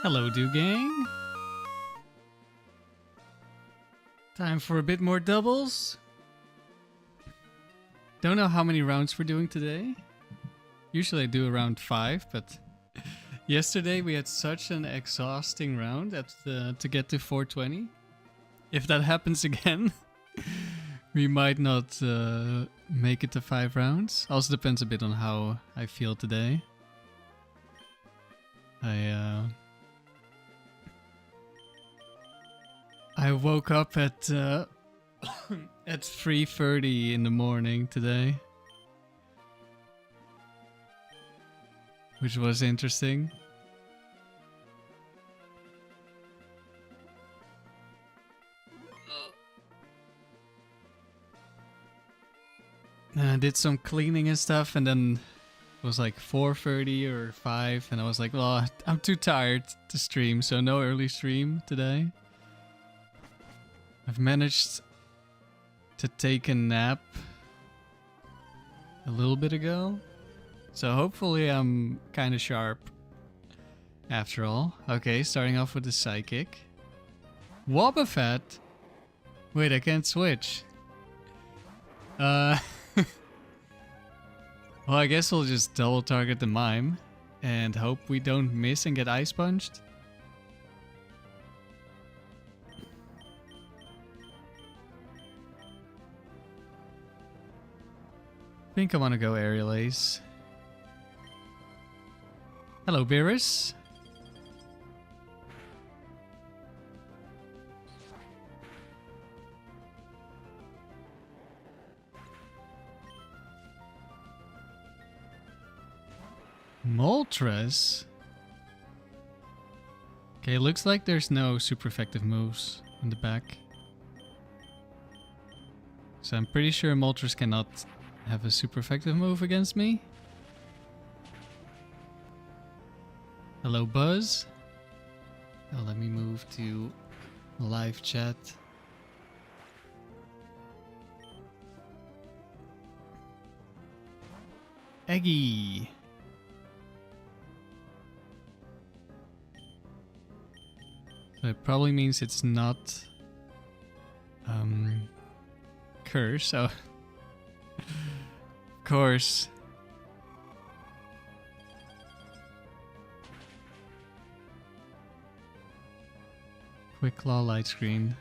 Hello, Dewgang. Time for a bit more doubles. Don't know how many rounds we're doing today. Usually I do around 5, but yesterday we had such an exhausting round to get to 420. If that happens again, we might not make it to 5 rounds. Also depends a bit on how I feel today. I woke up at at 3:30 in the morning today, which was interesting. And I did some cleaning and stuff, and then it was like 4:30 or 5, and I was like, well, I'm too tired to stream, so no early stream today. I've managed to take a nap a little bit ago, so hopefully I'm kind of sharp after all. Okay, starting off with the Psychic. Wobbuffet? Wait, I can't switch. Well, I guess we'll just double target the Mime and hope we don't miss and get Ice Punched. I think I want to go Aerial Ace. Hello, Beerus. Moltres? Okay, looks like there's no super effective moves in the back. So I'm pretty sure Moltres cannot have a super effective move against me. Hello, Buzz. Oh, let me move to live chat. Eggy. So it probably means it's not Curse. So of course. Quick Claw Light Screen.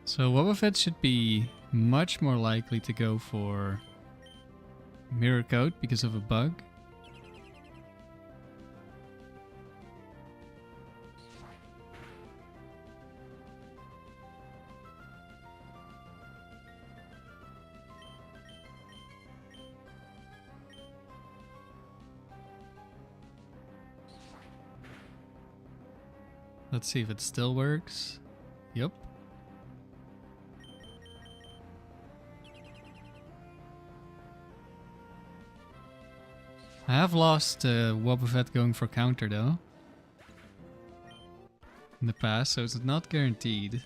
So Wobbuffet should be much more likely to go for Mirror Coat because of a bug. Let's see if it still works. Yep. I have lost Wobbuffet going for counter though in the past, so it's not guaranteed.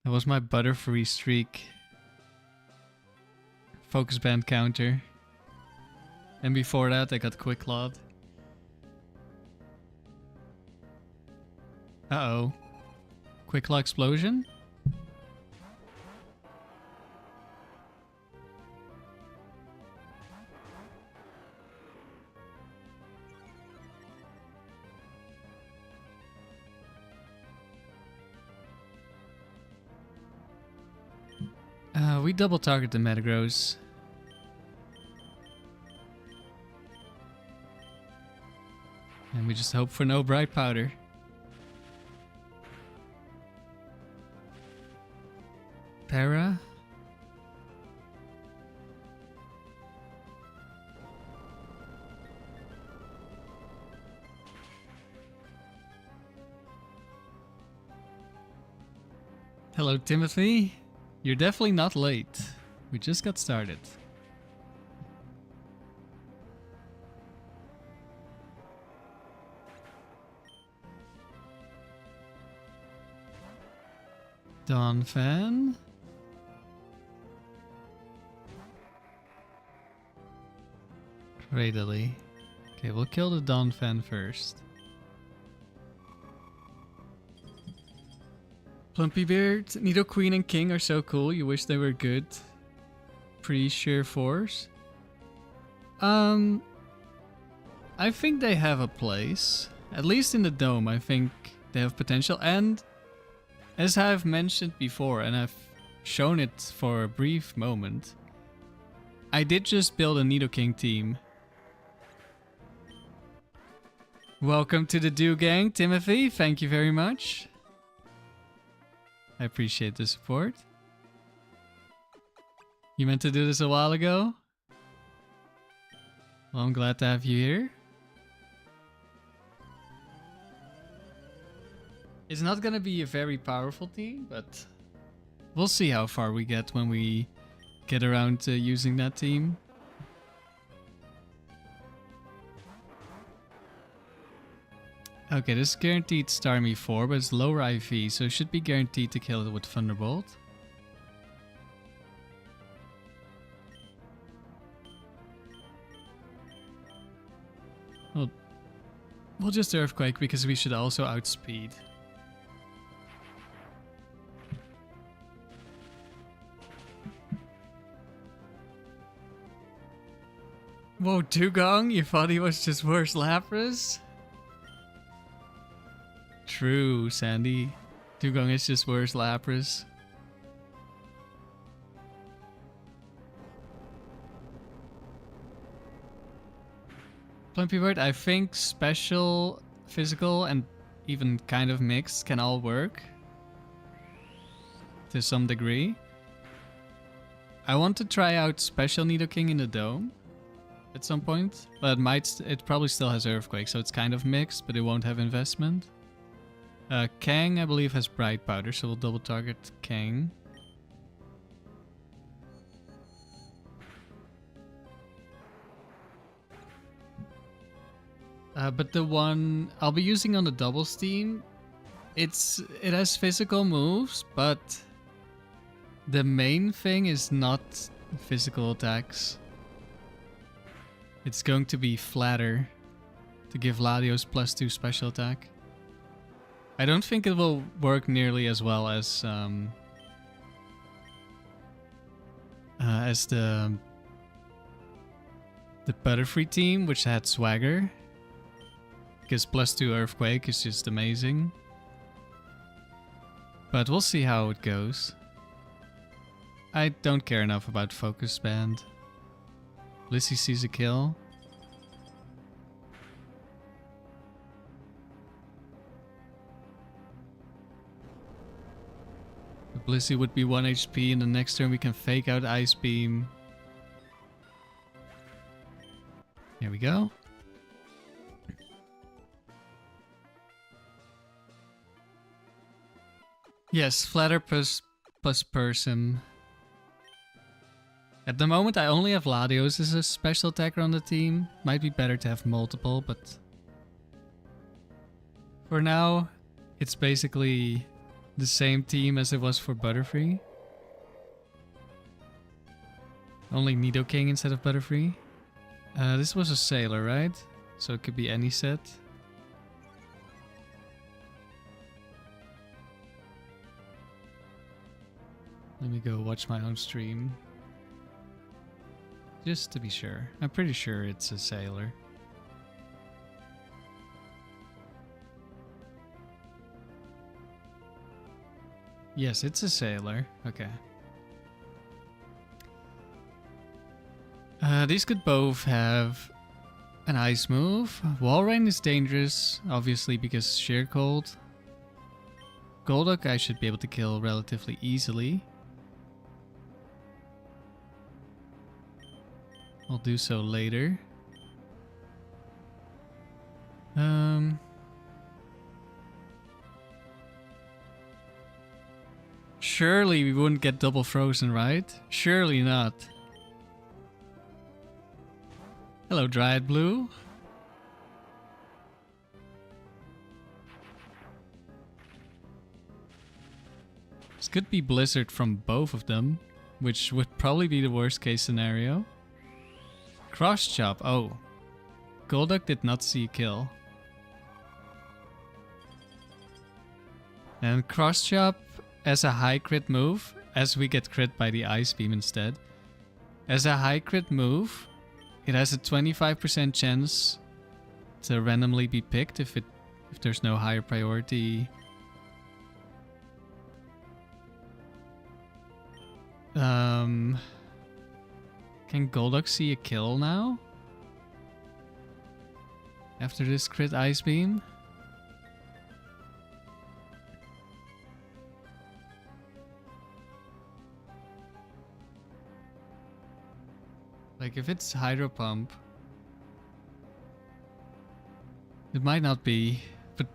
That was my Butterfree streak focus band counter. And before that I got Quick Clawed. Uh-oh. Quick Claw Explosion? We double target the Metagross. And we just hope for no Bright Powder. Para? Hello, Timothy. You're definitely not late. We just got started. Dawn Fan. Readily. Okay, we'll kill the Dawn Fan first. Plumpybeard, Nidoqueen and King are so cool. You wish they were good. Pre-sheer force. I think they have a place. At least in the dome, I think they have potential. And as I've mentioned before, and I've shown it for a brief moment, I did just build a Nidoking team. Welcome to the Dewgang, Timothy. Thank you very much. I appreciate the support. You meant to do this a while ago? Well, I'm glad to have you here. It's not gonna be a very powerful team, but we'll see how far we get when we get around to using that team. Okay, this is guaranteed Starmie 4, but it's lower IV, so it should be guaranteed to kill it with Thunderbolt. We'll just Earthquake because we should also outspeed. Whoa, Dewgong? You thought he was just worse Lapras? True, Sandy. Dewgong is just worse Lapras. Plumpybeard, I think special, physical, and even kind of mixed can all work. To some degree. I want to try out special Nidoking in the dome. At some point. But it probably still has Earthquake, so it's kind of mixed, but it won't have investment. Kang, I believe, has Bright Powder, so we'll double target Kang. But the one I'll be using on the doubles team, it has physical moves, but the main thing is not physical attacks. It's going to be Flatter to give Latios +2 special attack. I don't think it will work nearly as well as the Butterfree team, which had Swagger. Because +2 Earthquake is just amazing. But we'll see how it goes. I don't care enough about Focus Band. Blissey sees a kill. The Blissey would be 1 HP, and the next turn we can fake out Ice Beam. Here we go. Yes, Flatter plus Person. At the moment I only have Latios as a special attacker on the team. Might be better to have multiple, but for now it's basically the same team as it was for Butterfree. Only Nidoking instead of Butterfree. This was a Sailor, right? So it could be any set. Let me go watch my own stream. Just to be sure. I'm pretty sure it's a Sailor. Yes, it's a Sailor. Okay. These could both have an Ice move. Walrein is dangerous, obviously, because Sheer Cold. Golduck I should be able to kill relatively easily. I'll do so later. Surely we wouldn't get double frozen, right? Surely not. Hello, Dryad Blue. Just Could be Blizzard from both of them, which would probably be the worst case scenario. Cross Chop. Oh. Golduck did not see a kill. And Cross Chop as a high crit move, as we get crit by the Ice Beam instead. As a high crit move, it has a 25% chance to randomly be picked if there's no higher priority. Can Golduck see a kill now? After this crit Ice Beam? Like if it's Hydro Pump, it might not be, but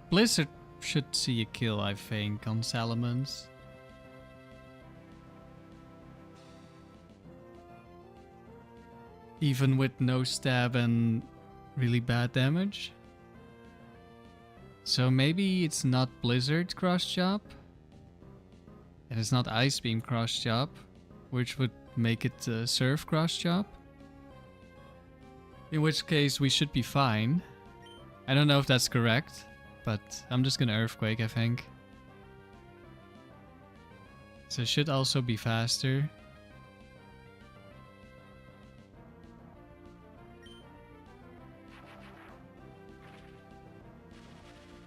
Blizzard should see a kill, I think, on Salamence. Even with no stab and really bad damage. So maybe it's not Blizzard Cross Chop. And it's not Ice Beam Cross Chop, which would make it Surf Cross Chop. In which case we should be fine. I don't know if that's correct, but I'm just gonna Earthquake, I think. So it should also be faster.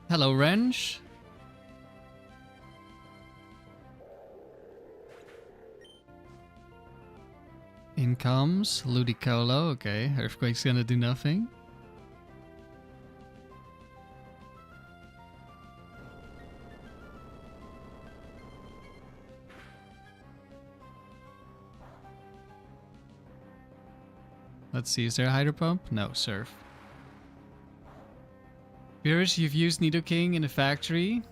Hello, Wrench. In comes Ludicolo. Okay, Earthquake's gonna do nothing. Let's see, is there a Hydro Pump? No, Surf. Beerus, you've used Nidoking in the factory,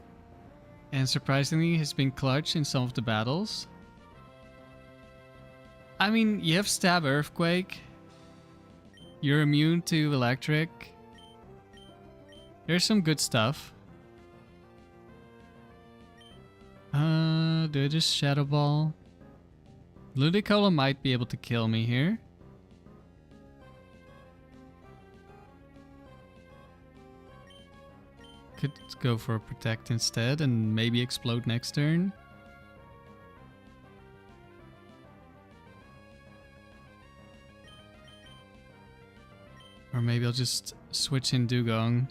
and surprisingly has been clutch in some of the battles. I mean, you have Stab Earthquake. You're immune to Electric. There's some good stuff. Do I just Shadow Ball? Ludicolo might be able to kill me here. Could go for a Protect instead and maybe explode next turn. Or maybe I'll just switch in Dewgong.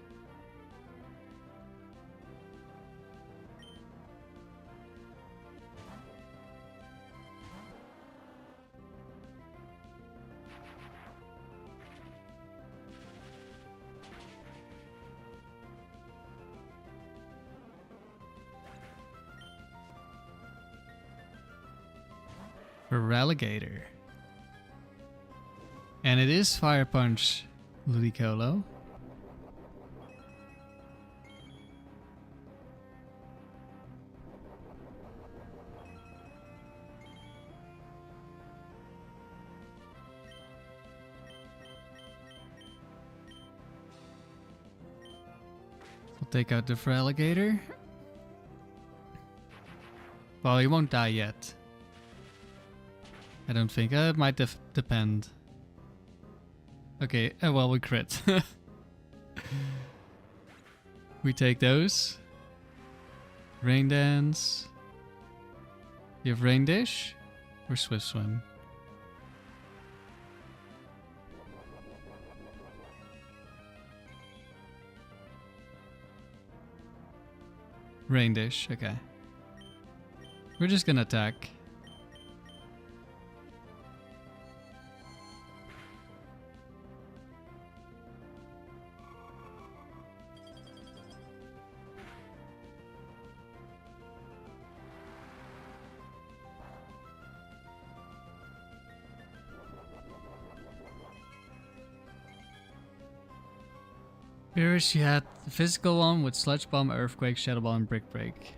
Relegator. And it is Fire Punch Ludicolo. I'll take out the Relegator. Well, he won't die yet. I don't think. It might depend. Okay, well, we crit. We take those. Rain Dance. You have Rain Dish? Or Swift Swim? Rain Dish, okay. We're just gonna attack. Beerus, you had the physical one with Sludge Bomb, Earthquake, Shadow Ball, and Brick Break.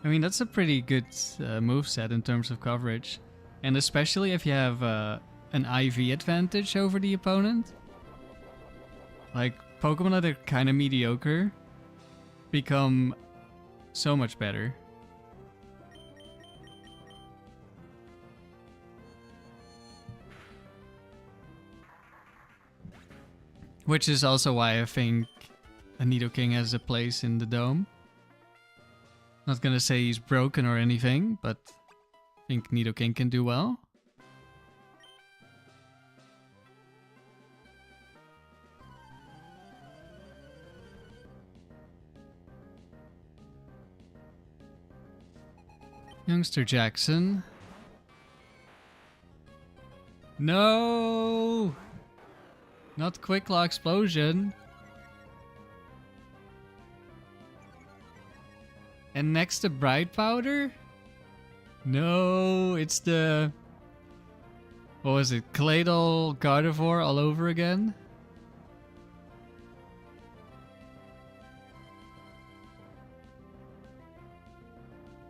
I mean, that's a pretty good moveset in terms of coverage. And especially if you have an IV advantage over the opponent. Like, Pokemon that are kind of mediocre become So much better. Which is also why I think a Nidoking has a place in the dome. Not gonna say he's broken or anything, but I think Nidoking can do well. Youngster Jackson. No! Not Quick Claw Explosion. And next to Bright Powder? No, it's the... What was it? Claydol Gardevoir all over again?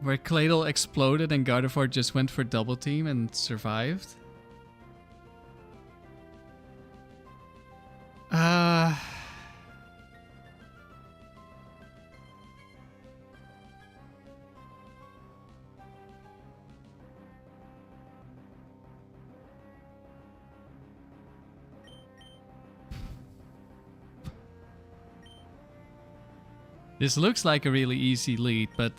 Where Claydol exploded and Gardevoir just went for double team and survived? This looks like a really easy lead, but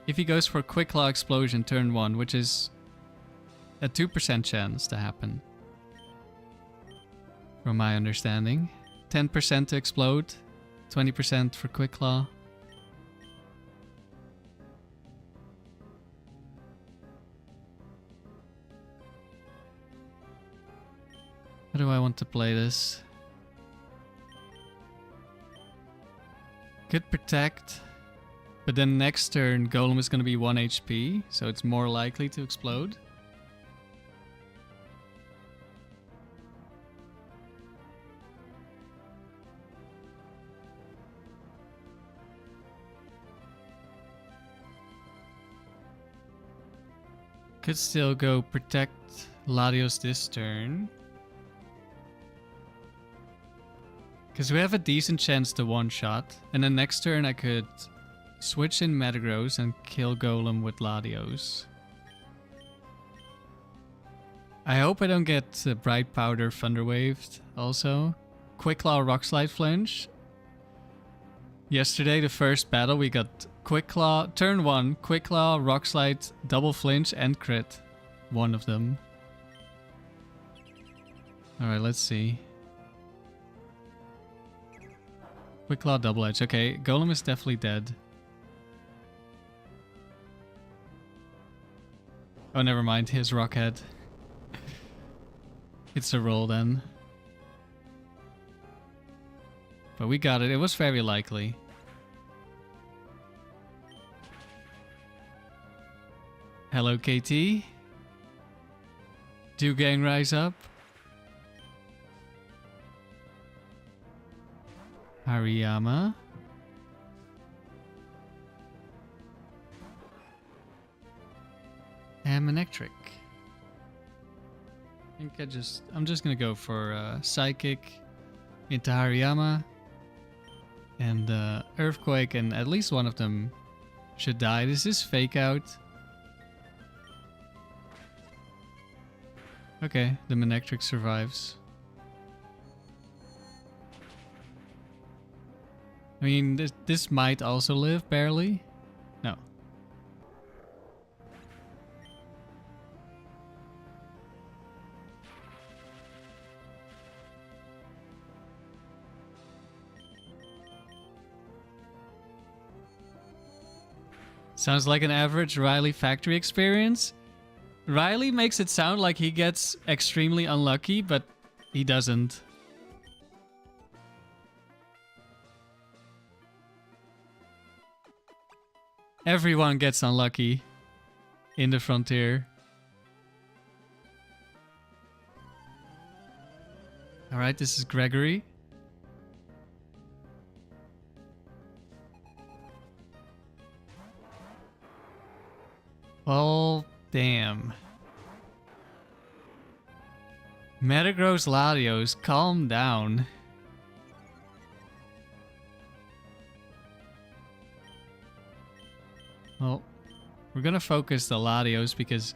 if he goes for Quick Claw Explosion turn 1, which is a 2% chance to happen, from my understanding. 10% to explode, 20% for Quick Claw. How do I want to play this? Could protect, but then next turn Golem is going to be 1 HP, so it's more likely to explode. Could still go protect Latios this turn. Because we have a decent chance to one-shot. And then next turn I could switch in Metagross and kill Golem with Latios. I hope I don't get Bright Powder Thunderwaved also. Quick Claw Rock Slide Flinch. Yesterday, the first battle, we got Quick Claw, turn 1, Quick Claw, Rock Slide, Double Flinch and Crit. One of them. Alright, let's see. Quick Claw, Double Edge. Okay, Golem is definitely dead. Oh, never mind. His Rockhead. It's a roll then. But we got it. It was very likely. Hello, KT. Dewgang rise up. Hariyama. And Manectric. I think I'm just gonna go for Psychic into Hariyama. And Earthquake, and at least one of them should die. This is Fake Out. Okay, the Manectric survives. I mean, this might also live, barely. No. Sounds like an average Riley factory experience. Riley makes it sound like he gets extremely unlucky, but he doesn't. Everyone gets unlucky in the Frontier. Alright, this is Gregory. Oh, damn. Metagross Latios, calm down. We're gonna focus the Latios because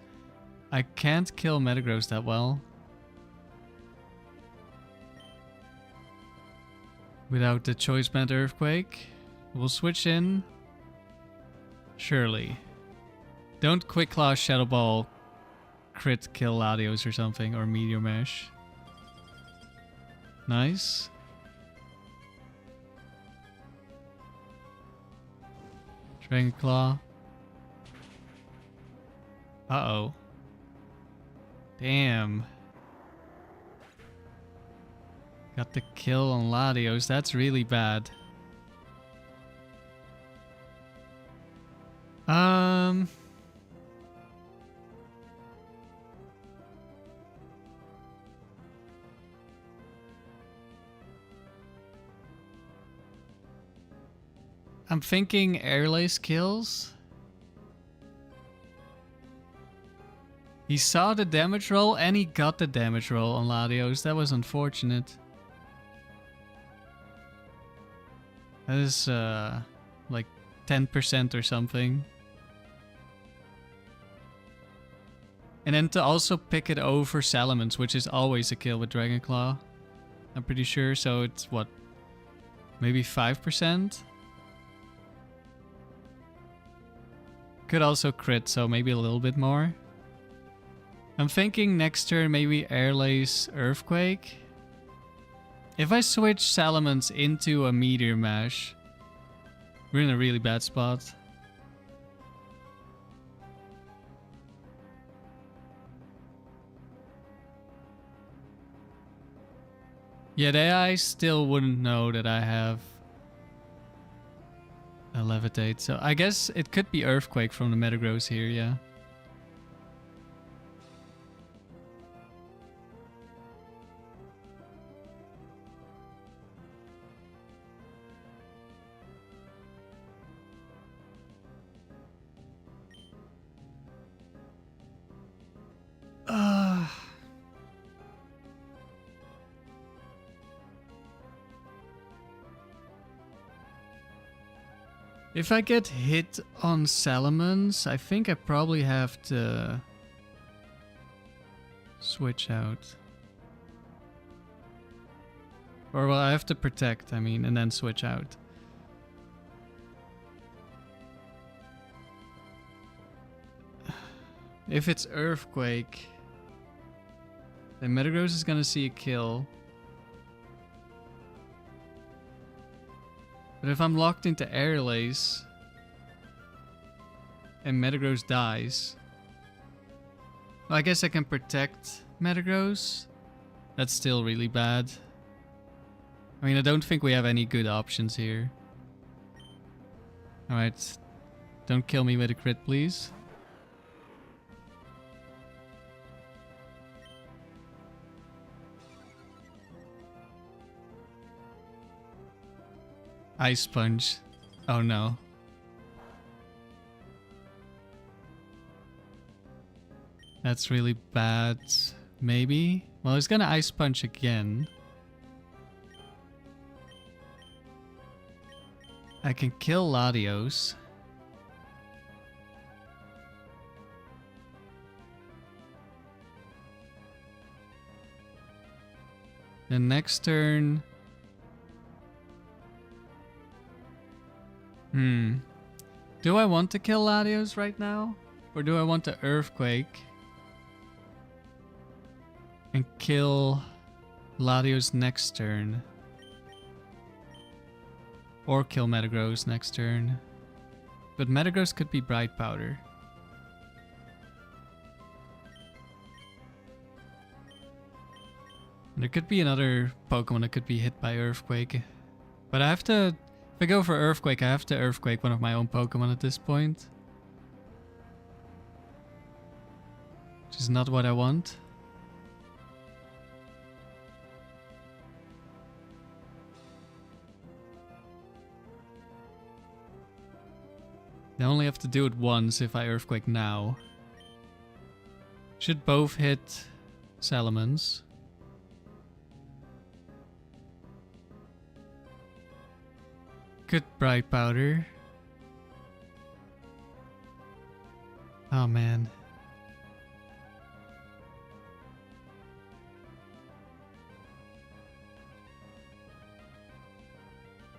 I can't kill Metagross that well without the Choice Band Earthquake. We'll switch in. Surely. Don't Quick Claw Shadow Ball crit kill Latios or something, or Meteor Mash. Nice. Dragon Claw. Uh-oh. Damn. Got the kill on Latios. That's really bad. I'm thinking Airlace kills. He saw the damage roll and he got the damage roll on Latios. That was unfortunate. That is like 10% or something. And then to also pick it over Salamence, which is always a kill with Dragon Claw. I'm pretty sure, so it's what? Maybe 5%? Could also crit, so maybe a little bit more. I'm thinking next turn maybe Airlace Earthquake. If I switch Salamence into a Meteor Mash, we're in a really bad spot. Yeah, the AI still wouldn't know that I have a Levitate, so I guess it could be Earthquake from the Metagross here, yeah. If I get hit on Salamence, I think I probably have to switch out. Or well, I have to protect, I mean, and then switch out. If it's Earthquake, then Metagross is gonna see a kill. But if I'm locked into Airlace and Metagross dies, well, I guess I can protect Metagross. That's still really bad. I mean, I don't think we have any good options here. Alright, don't kill me with a crit, please. Ice Punch. Oh no. That's really bad. Maybe? Well, he's gonna Ice Punch again. I can kill Latios. The next turn... Do I want to kill Latios right now? Or do I want to Earthquake and kill Latios next turn? Or kill Metagross next turn? But Metagross could be Bright Powder. There could be another Pokemon that could be hit by Earthquake. But I have to... If I go for Earthquake, I have to Earthquake one of my own Pokemon at this point. Which is not what I want. I only have to do it once if I Earthquake now. Should both hit Salamence. Good Bright Powder. Oh man.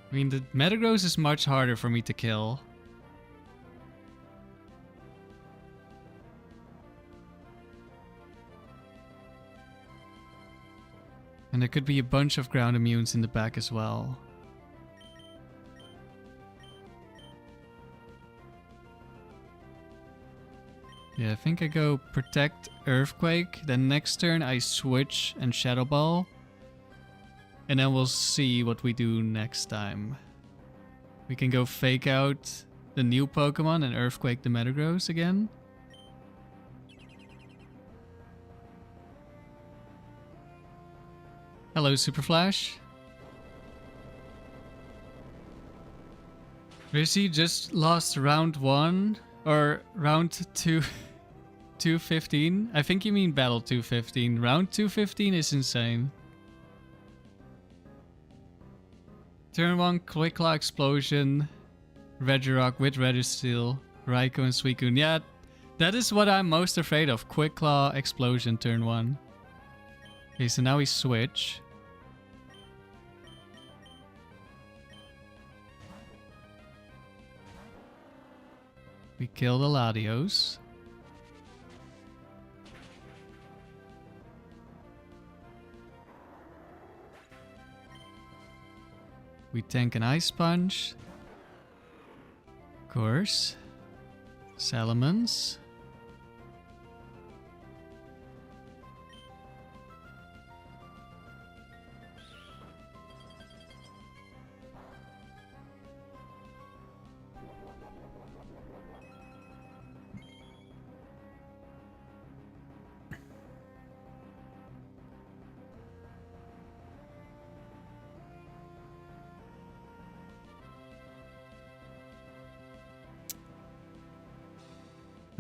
I mean, the Metagross is much harder for me to kill. And there could be a bunch of ground immunes in the back as well. Yeah, I think I go Protect Earthquake. Then next turn I switch and Shadow Ball. And then we'll see what we do next time. We can go Fake Out the new Pokemon and Earthquake the Metagross again. Hello, Super Flash. Rizzy just lost round 1 or round 2, 215. I think you mean battle 215. Round 215 is insane. Turn 1, Quick Claw Explosion, Regirock with Registeel, Raikou and Suicune. Yeah, that is what I'm most afraid of. Quick Claw Explosion turn 1. Okay, so now we switch. We kill the Latios. We tank an Ice Punch. Of course. Salamence.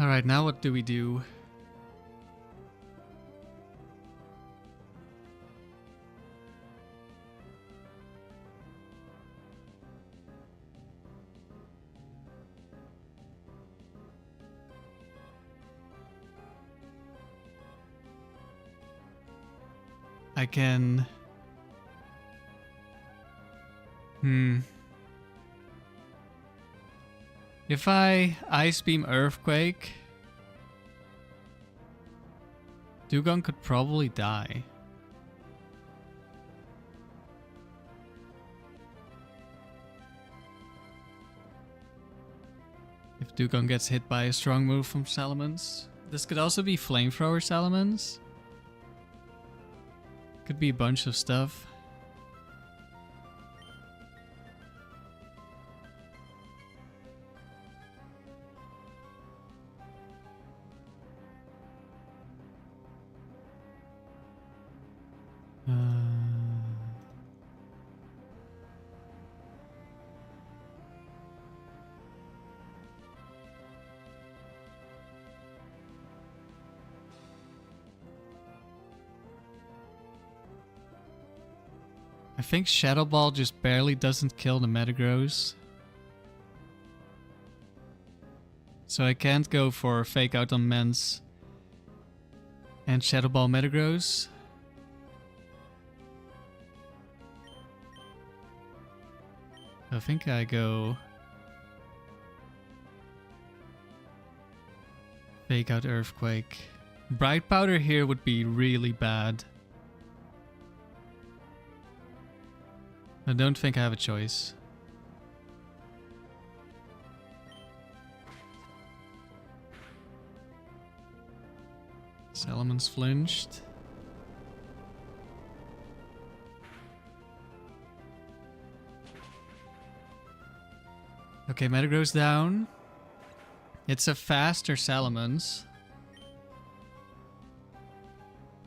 Alright, now what do we do? I can... If I Ice Beam Earthquake, Dewgong could probably die. If Dewgong gets hit by a strong move from Salamence. This could also be Flamethrower Salamence. Could be a bunch of stuff. I think Shadow Ball just barely doesn't kill the Metagross. So I can't go for Fake Out on Mence and Shadow Ball Metagross. I think I go Fake Out Earthquake. Bright Powder here would be really bad. I don't think I have a choice. Salamence flinched. Okay, Metagross down. It's a faster Salamence.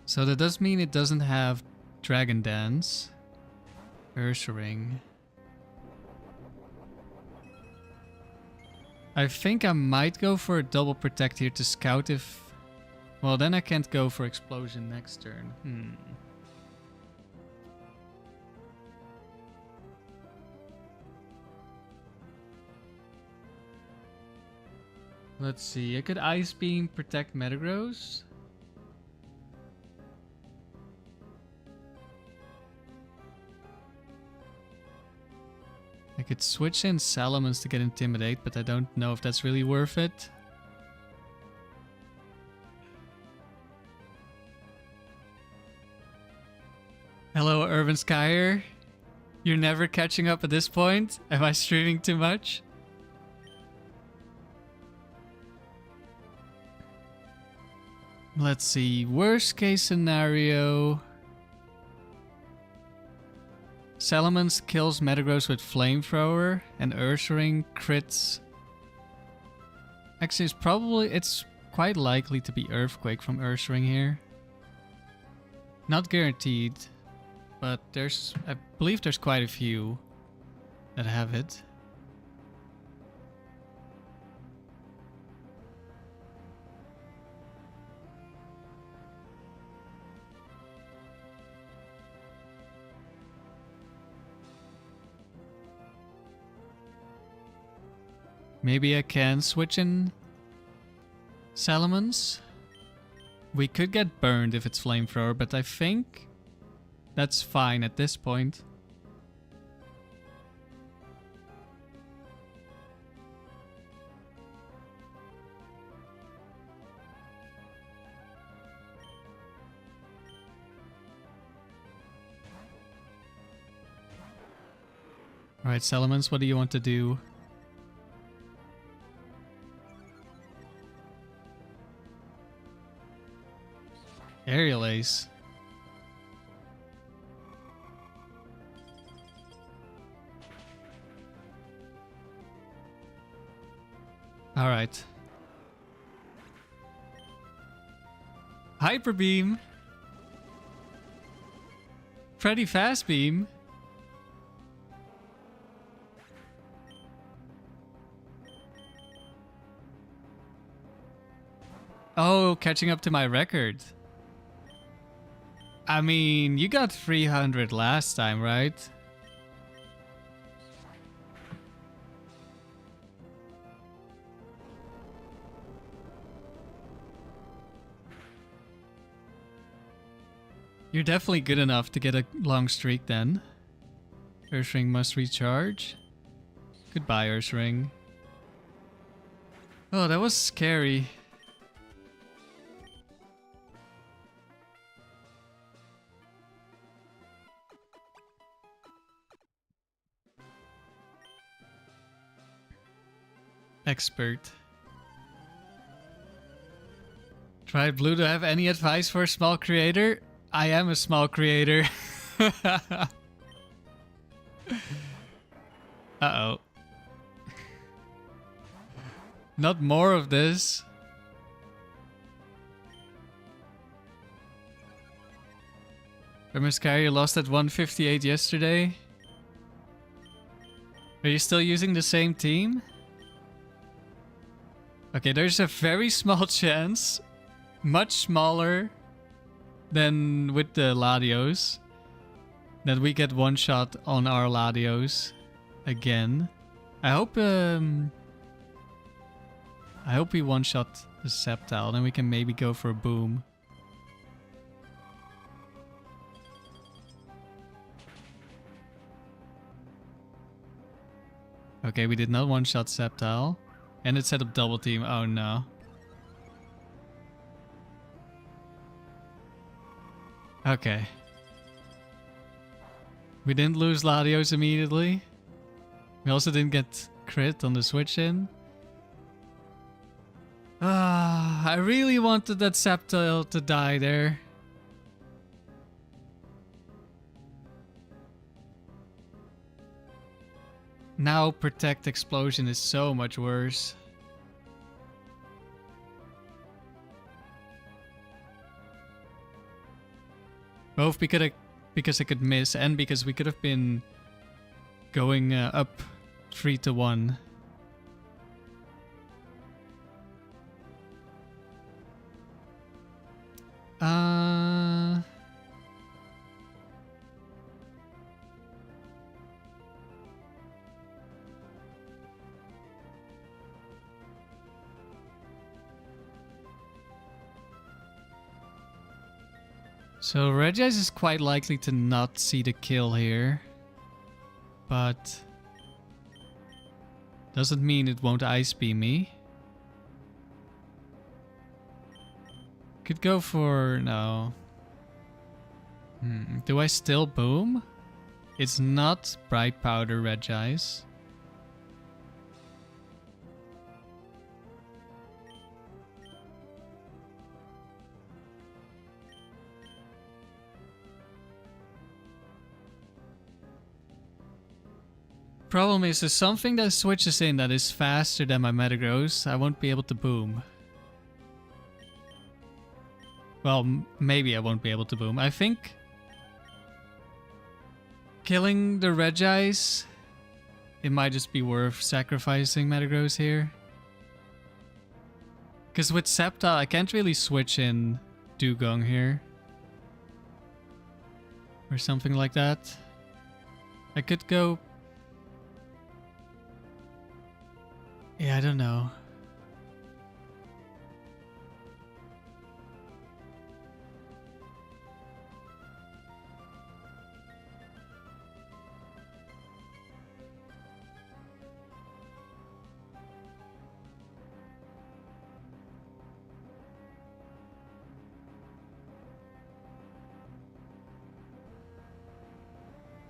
So that does mean it doesn't have Dragon Dance. Ursaring. I think I might go for a double protect here to scout if... Well, then I can't go for explosion next turn. Let's see. I could Ice Beam protect Metagross. I could switch in Salamence to get Intimidate, but I don't know if that's really worth it. Hello, Urban Skyer. You're never catching up at this point? Am I streaming too much? Let's see. Worst case scenario. Salamence kills Metagross with Flamethrower and Ursaring crits. Actually, it's quite likely to be Earthquake from Ursaring here. Not guaranteed, but I believe there's quite a few that have it. Maybe I can switch in Salamence. We could get burned if it's Flamethrower, but I think that's fine at this point. Alright, Salamence, what do you want to do? Aerial Ace. Alright. Hyper Beam. Pretty fast beam. Oh, catching up to my record. I mean, you got 300 last time, right? You're definitely good enough to get a long streak then. Ursaring must recharge. Goodbye, Ursaring. Oh, that was scary. Expert. Try Blue to have any advice for a small creator? I am a small creator. Uh-oh. Not more of this. Sky, you lost at 158 yesterday. Are you still using the same team? Okay, there's a very small chance, much smaller than with the Latios, that we get one shot on our Latios again. I hope we one shot the Sceptile, then we can maybe go for a boom. Okay, we did not one shot Sceptile. And it set up double team. Oh no. Okay. We didn't lose Latios immediately. We also didn't get crit on the switch in. I really wanted that Sceptile to die there. Now Protect Explosion is so much worse. Both because I could miss and because we could have been going up 3-1. So Regis is quite likely to not see the kill here. But doesn't mean it won't Ice Beam me. Could go for... no. Do I still boom? It's not Bright Powder Regis. Problem is, there's something that switches in that is faster than my Metagross. I won't be able to boom. Well, maybe I won't be able to boom. I think killing the Regis, it might just be worth sacrificing Metagross here. Because with Sceptile, I can't really switch in Dewgong here. Or something like that. I could go... yeah, I don't know.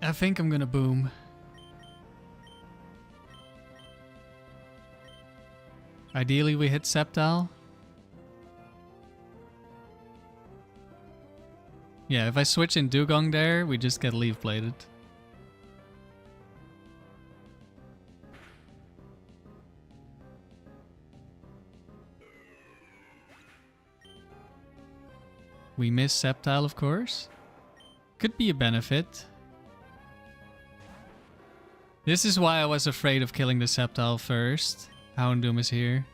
I think I'm gonna boom. Ideally we hit Sceptile. Yeah, if I switch in Dewgong there, we just get Leaf Bladed. We miss Sceptile, of course. Could be a benefit. This is why I was afraid of killing the Sceptile first. Houndoom is here.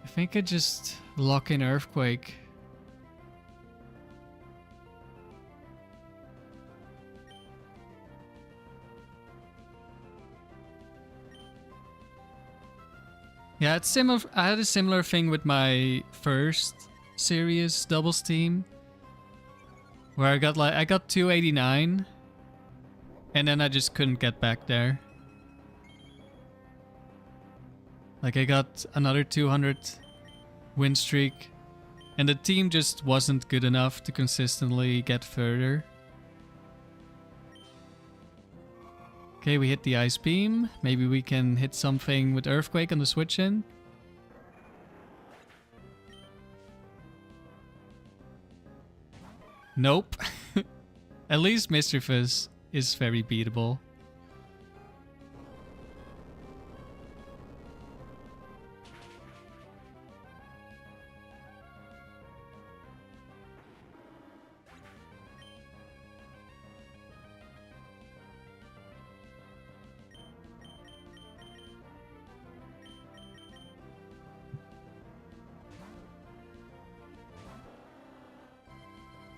I think I just lock in Earthquake. Yeah, it's similar. I had a similar thing with my first serious doubles team, where I got 289, and then I just couldn't get back there. Like I got another 200 win streak, and the team just wasn't good enough to consistently get further. Okay, we hit the Ice Beam. Maybe we can hit something with Earthquake on the switch in. Nope. At least Mischievous is very beatable.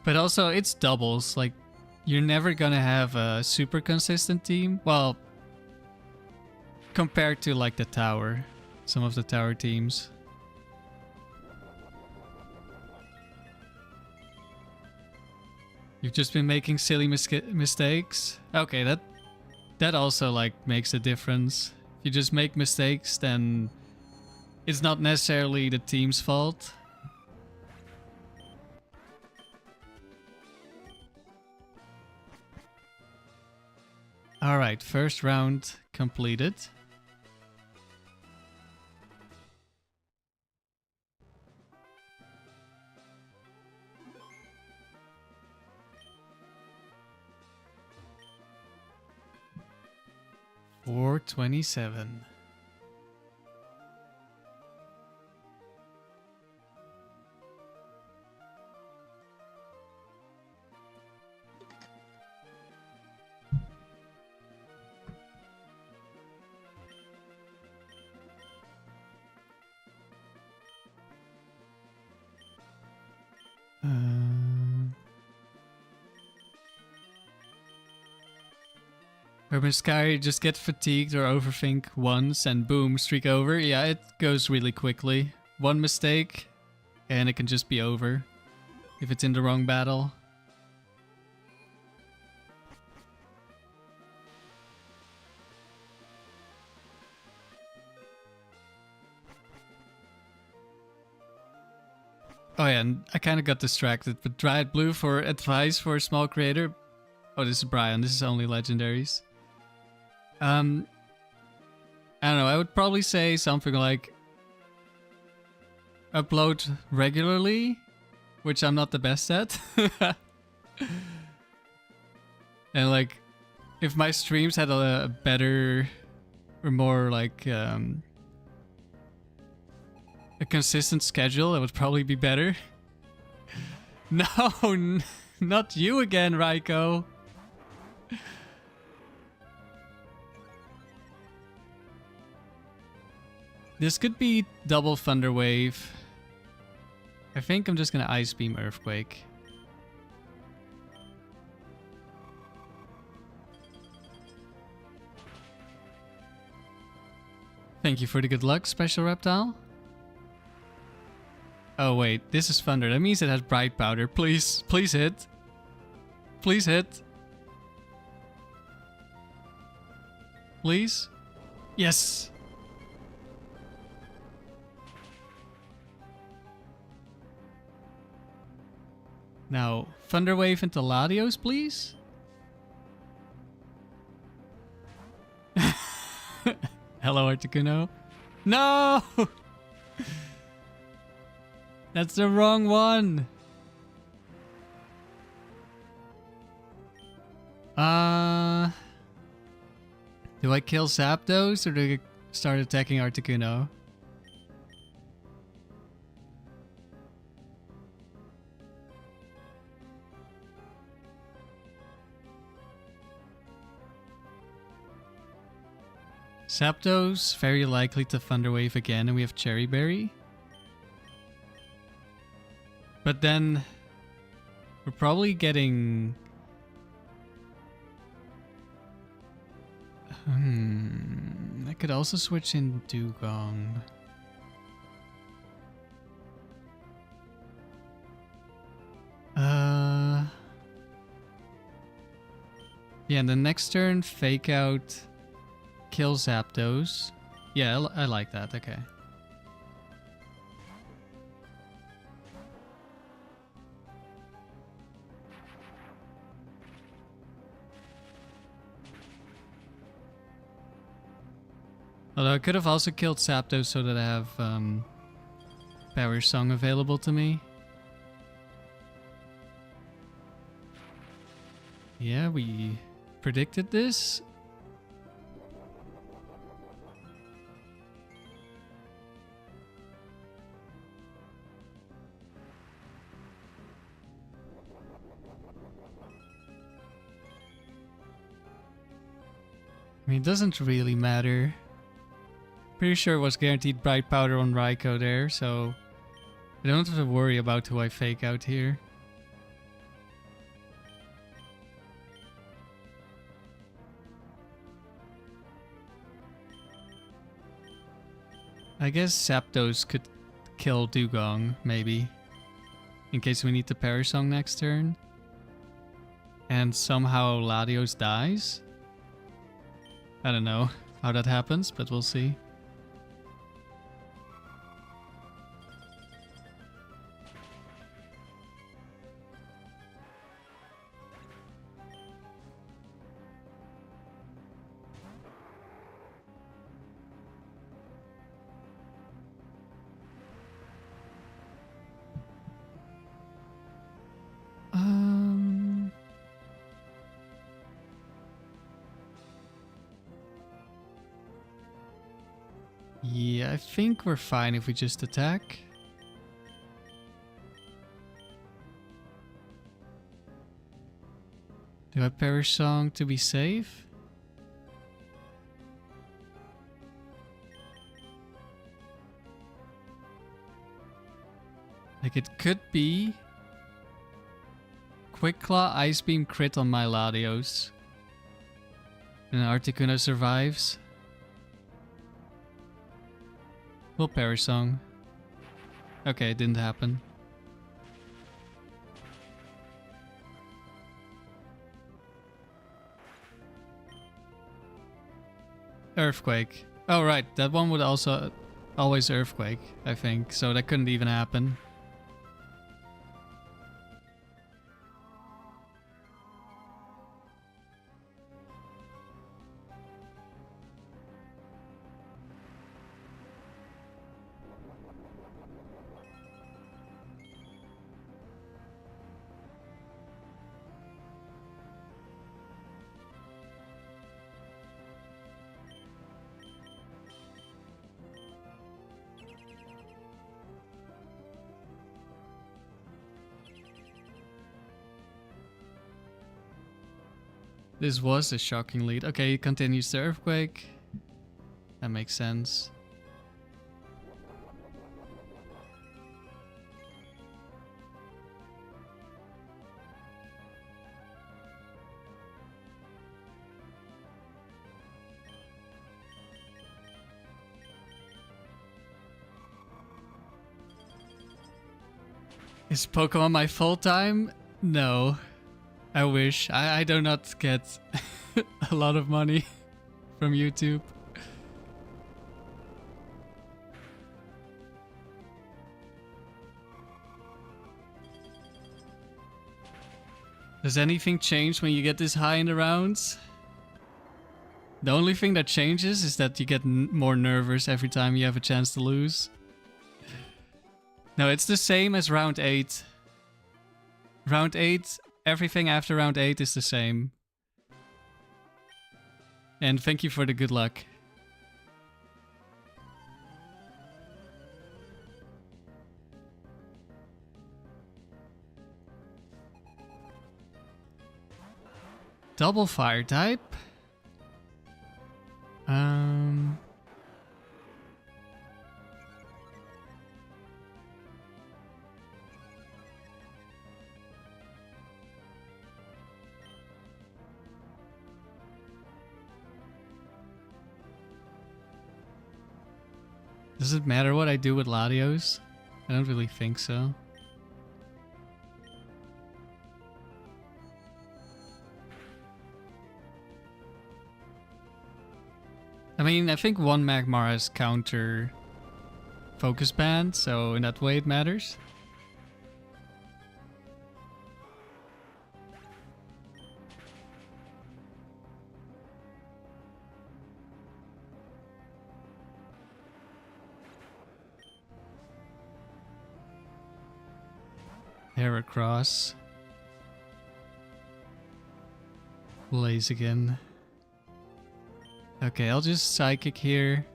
But also, it's doubles. Like, you're never gonna have a super consistent team. Well, compared to, like, the tower. Some of the tower teams. You've just been making silly mistakes. Okay, that also, like, makes a difference. If you just make mistakes, then it's not necessarily the team's fault. Alright, first round completed. $427. Or Miscari just get fatigued or overthink once and boom, streak over. Yeah, it goes really quickly. One mistake and it can just be over if it's in the wrong battle. Oh yeah, and I kind of got distracted, but Dryad Blue for advice for a small creator. Oh, this is Brian, this is only legendaries. I don't know, I would probably say something like upload regularly, which I'm not the best at. And like, if my streams had a better or more like a consistent schedule, it would probably be better. No, not you again, Raiko. This could be double Thunder Wave. I think I'm just gonna Ice Beam Earthquake. Thank you for the good luck, Special Reptile. Oh wait, this is Thunder. That means it has Bright Powder. Please, please hit. Please hit. Please. Yes. Now, Thunder Wave into Latios, please. Hello, Articuno. No! That's the wrong one. Do I kill Zapdos or do I start attacking Articuno? Zapdos, very likely to Thunder Wave again, and we have Cherry Berry. But then we're probably getting... I could also switch in Dewgong. Yeah, and the next turn, Fake Out, kill Zapdos. Yeah, I like that, okay. Although I could have also killed Zapdos so that I have Power Song available to me. Yeah, we predicted this. I mean, it doesn't really matter. Pretty sure it was guaranteed Bright Powder on Raikou there, so I don't have to worry about who I fake out here. I guess Zapdos could kill Dewgong, maybe. In case we need to Perish Song next turn. And somehow Latios dies. I don't know how that happens, but we'll see. Yeah, I think we're fine if we just attack. Do I Perish Song to be safe? Like it could be Quick Claw Ice Beam crit on my Latios. And Articuno survives. Will Parry Song. Okay, it didn't happen. Earthquake. Oh right, that one would also always Earthquake, I think. So that couldn't even happen. This was a shocking lead. Okay, he continues the Earthquake. That makes sense. Is Pokemon my full time? No. I wish. I do not get a lot of money from YouTube. Does anything change when you get this high in the rounds? The only thing that changes is that you get more nervous every time you have a chance to lose. No, it's the same as round 8. Round 8... Everything after round 8 is the same. And thank you for the good luck. Double fire type. Does it matter what I do with Latios? I don't really think so. I mean, I think one Magmar has counter focus band, so in that way it matters. Heracross. Blaziken. Okay, I'll just Psychic here.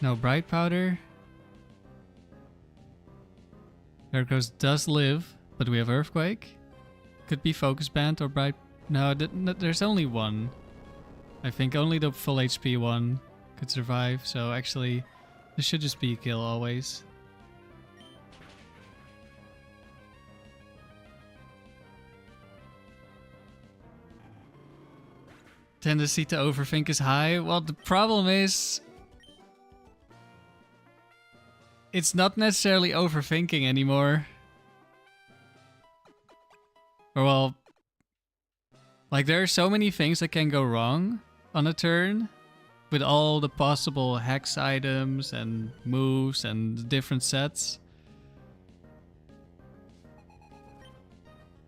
No Bright Powder. Heracross does live, but we have Earthquake. Could be Focus Band or Bright... No, there's only one. I think only the full HP one could survive, so actually... This should just be a kill always. Tendency to overthink is high. Well, the problem is... It's not necessarily overthinking anymore. Or well... Like there are so many things that can go wrong on a turn. With all the possible hex items and moves and different sets.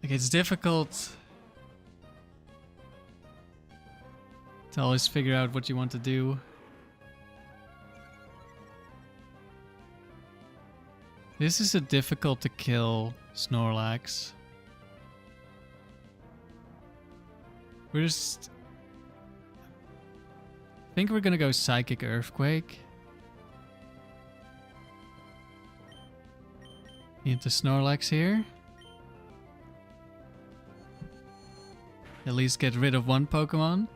Like it's difficult to always figure out what you want to do. This is a difficult to kill Snorlax. We're just... I think we're gonna go Psychic Earthquake. Into Snorlax here. At least get rid of one Pokemon.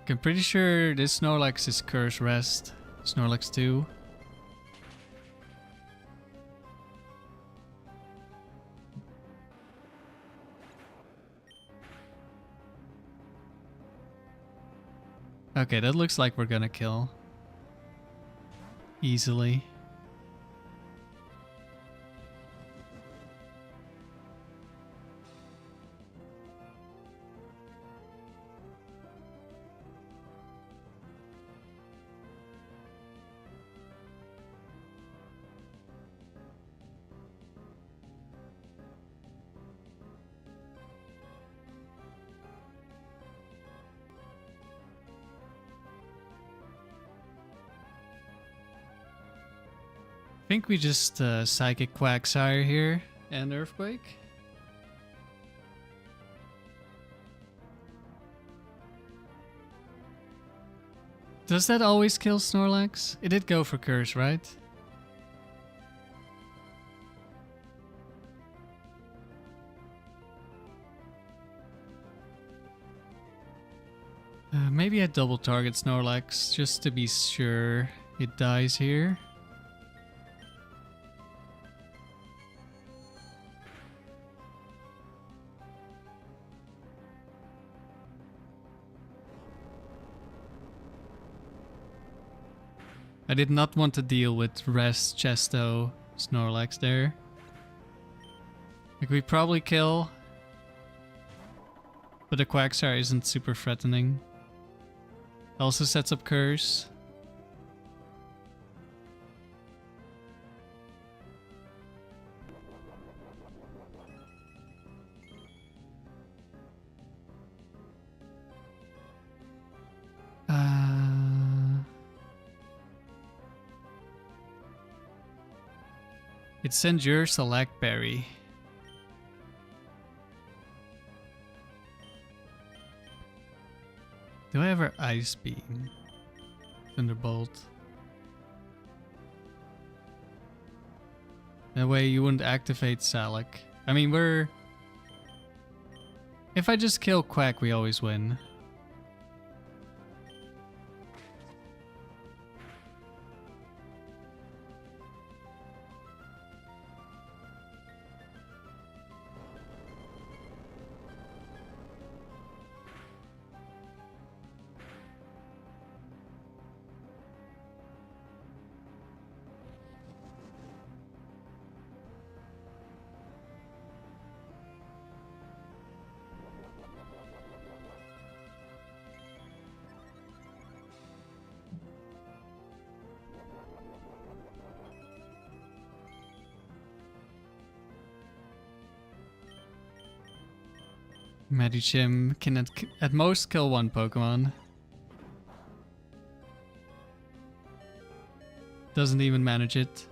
I'm pretty sure this Snorlax is Curse Rest. Snorlax 2. Okay, that looks like we're gonna kill. Easily. I think we just Psychic Quagsire here and Earthquake. Does that always kill Snorlax? It did go for Curse, right? Maybe I double target Snorlax just to be sure it dies here. I did not want to deal with Rest, Chesto, Snorlax there. Like we probably kill, but the Quagsire isn't super threatening. Also sets up Curse. It sends your Select Berry. Do I ever Ice Beam? Thunderbolt. That way you wouldn't activate Salak. I mean, we're... If I just kill Quack, we always win. Medichim can at most kill one Pokemon. Doesn't even manage it.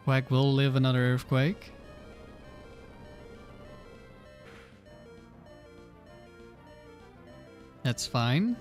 Quack will live another Earthquake. That's fine.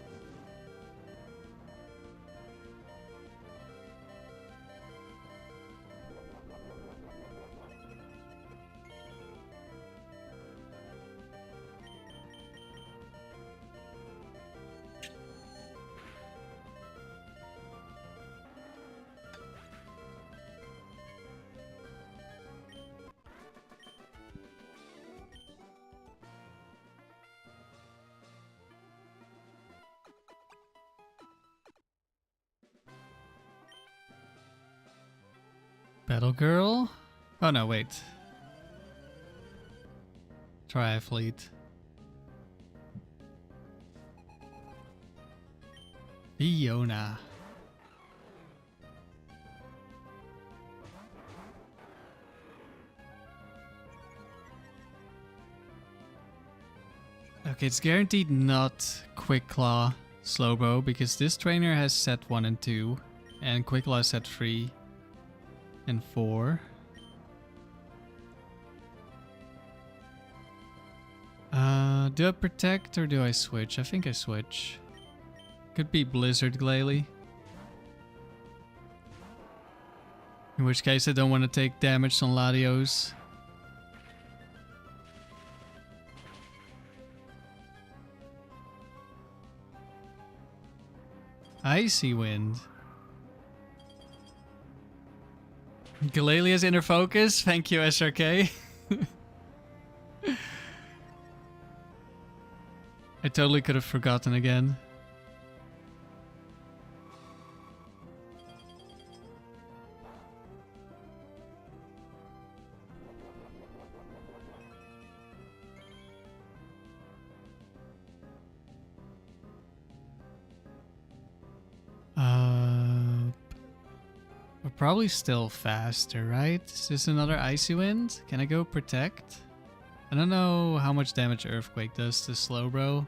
Battle Girl? Oh no, wait. Triathlete. Fiona. Okay, it's guaranteed not Quick Claw Slowbro because this trainer has set 1 and 2 and Quick Claw set 3 and 4. Do I protect or do I switch? I think I switch. Could be Blizzard Glalie. In which case I don't want to take damage on Latios. Icy Wind. Galelia's inner focus. Thank you, SRK. I totally could have forgotten again. We're probably still faster, right? Is this another Icy Wind? Can I go Protect? I don't know how much damage Earthquake does to Slowbro.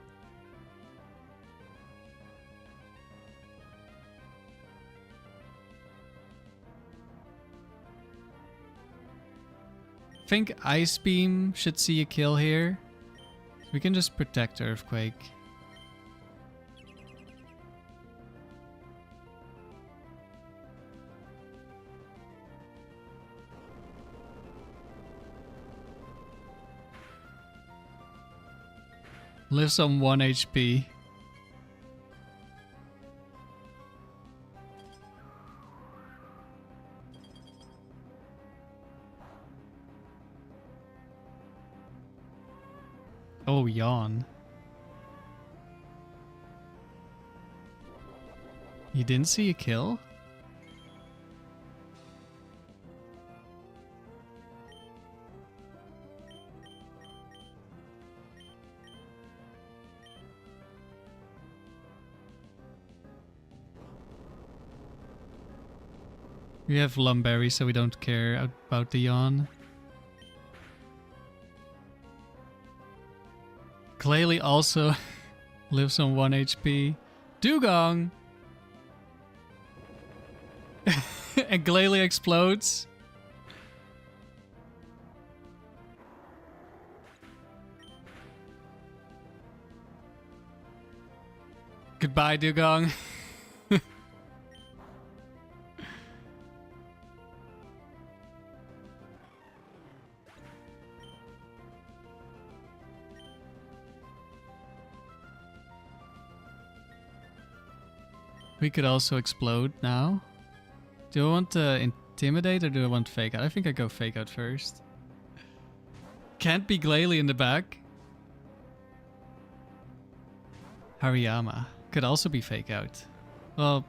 I think Ice Beam should see a kill here. We can just protect Earthquake. Lives on 1 HP. Oh, yawn. You didn't see a kill? We have Lum Berry, so we don't care about the yawn. Glalie also lives on 1 HP. Dewgong! And Glalie explodes. Goodbye, Dewgong. We could also explode now. Do I want to Intimidate or do I want Fake Out? I think I go Fake Out first. Can't be Glalie in the back. Hariyama. Could also be Fake Out. Well,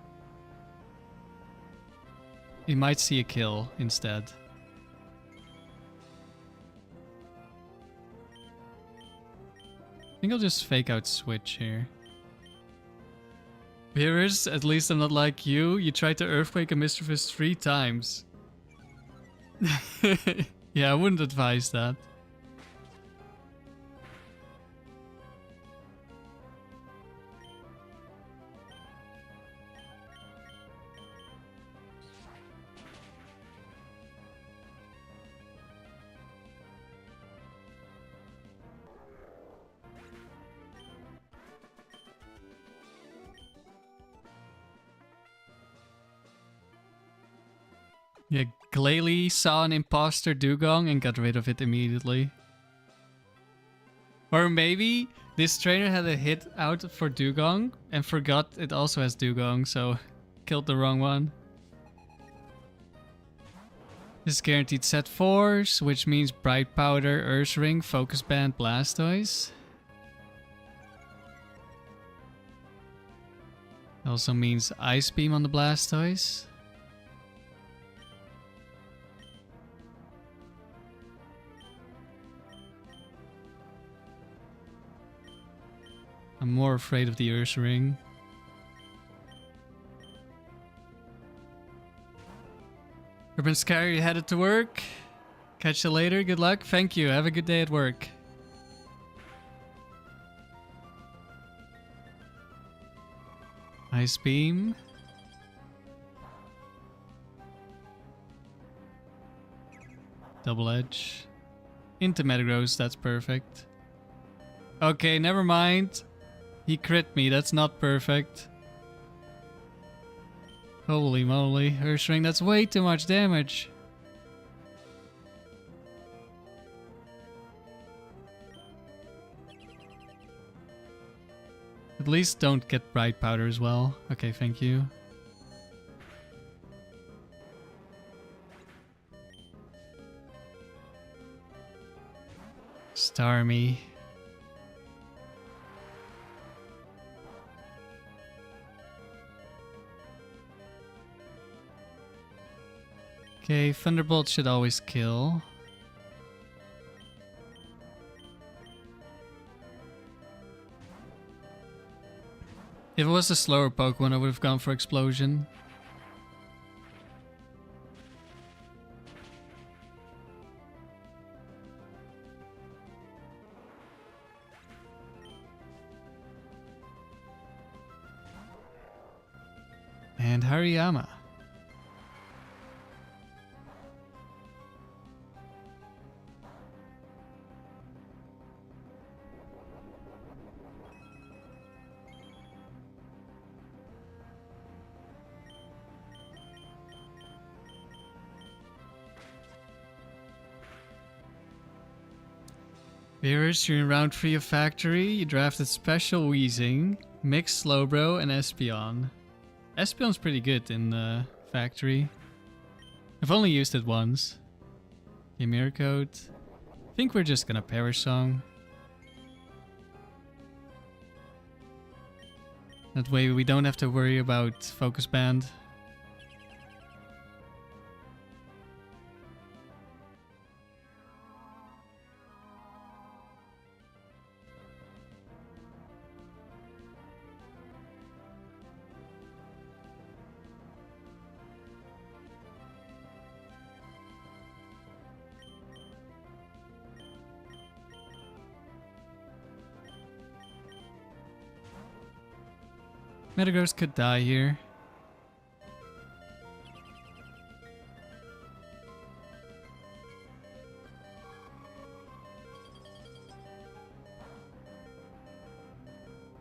he might see a kill instead. I think I'll just Fake Out Switch here. Viewers, at least I'm not like you. You tried to Earthquake a Mischievous 3 times. Yeah, I wouldn't advise that. Yeah, Glalie saw an imposter Dewgong and got rid of it immediately. Or maybe this trainer had a hit out for Dewgong and forgot it also has Dewgong, so killed the wrong one. This is guaranteed set 4s, which means Bright Powder, Ursaring, Focus Band, Blastoise. Also means Ice Beam on the Blastoise. I'm more afraid of the Ursaring. Urban Scary headed to work. Catch you later. Good luck. Thank you. Have a good day at work. Ice Beam. Double Edge. Into Metagross. That's perfect. Okay, never mind. He crit me, that's not perfect. Holy moly, Ursaring, that's way too much damage. At least don't get Bright Powder as well. Okay, thank you. Beast army. Okay, Thunderbolt should always kill. If it was a slower Pokemon, I would have gone for Explosion. And Hariyama. Viewers, you're in round 3 of Factory. You drafted Special Weezing, Mixed Slowbro, and Espeon. Espeon's pretty good in Factory. I've only used it once. Okay, Mirror Coat. I think we're just gonna Perish Song. That way we don't have to worry about Focus Band. Metagross could die here.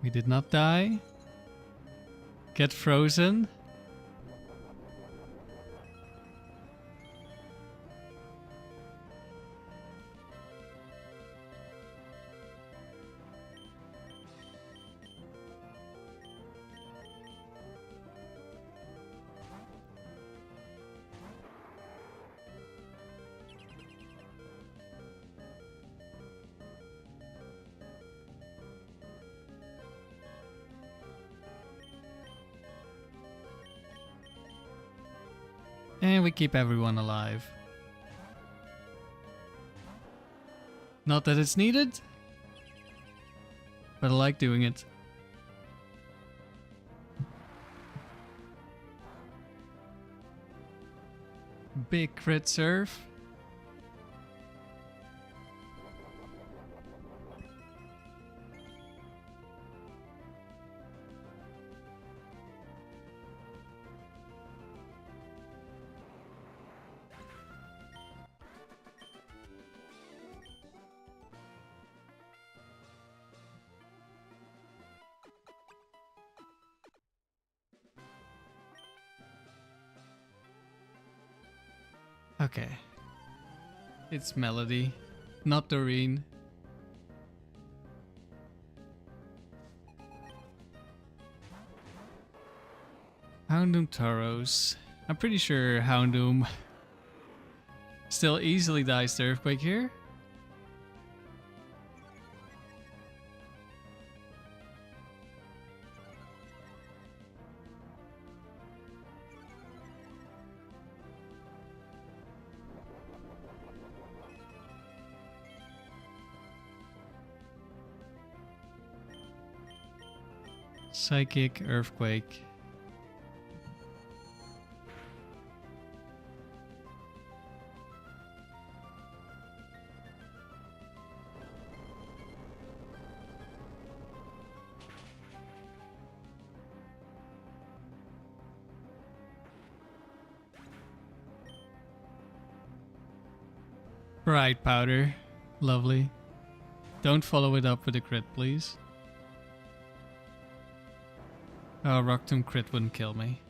We did not die. Get frozen. And we keep everyone alive. Not that it's needed, but I like doing it. Big crit surf. Okay. It's Melody, not Doreen. Houndoom Tauros. I'm pretty sure Houndoom still easily dies to Earthquake here. Psychic, Earthquake. Bright Powder. Lovely. Don't follow it up with a crit, please. Oh, Rock Tomb crit wouldn't kill me.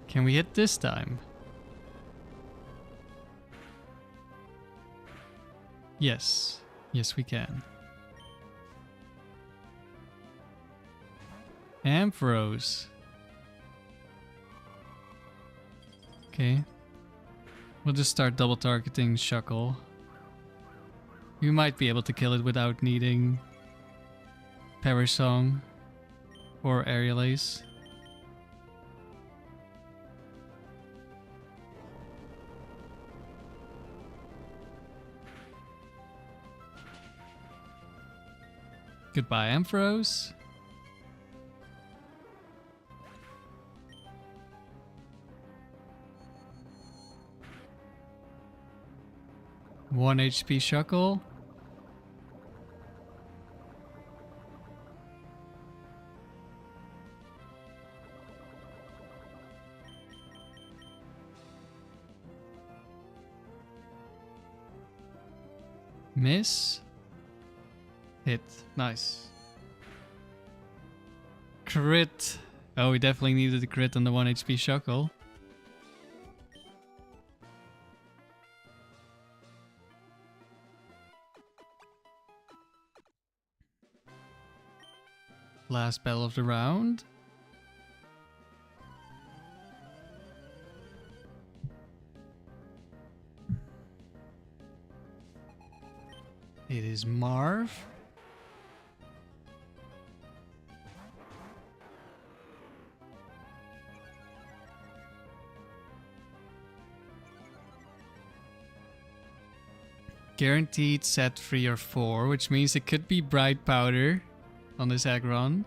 Can we hit this time? Yes. Yes, we can. Ampharos. Okay. We'll just start double targeting Shuckle. We might be able to kill it without needing Perish Song or Aerial Ace. Goodbye, Ampharos. One HP Shuckle. Miss. Hit. Nice. Crit. Oh, we definitely needed a crit on the 1 HP Shuckle. Last battle of the round. It is Marv. Guaranteed set 3 or 4, which means it could be Bright Powder on this Aggron.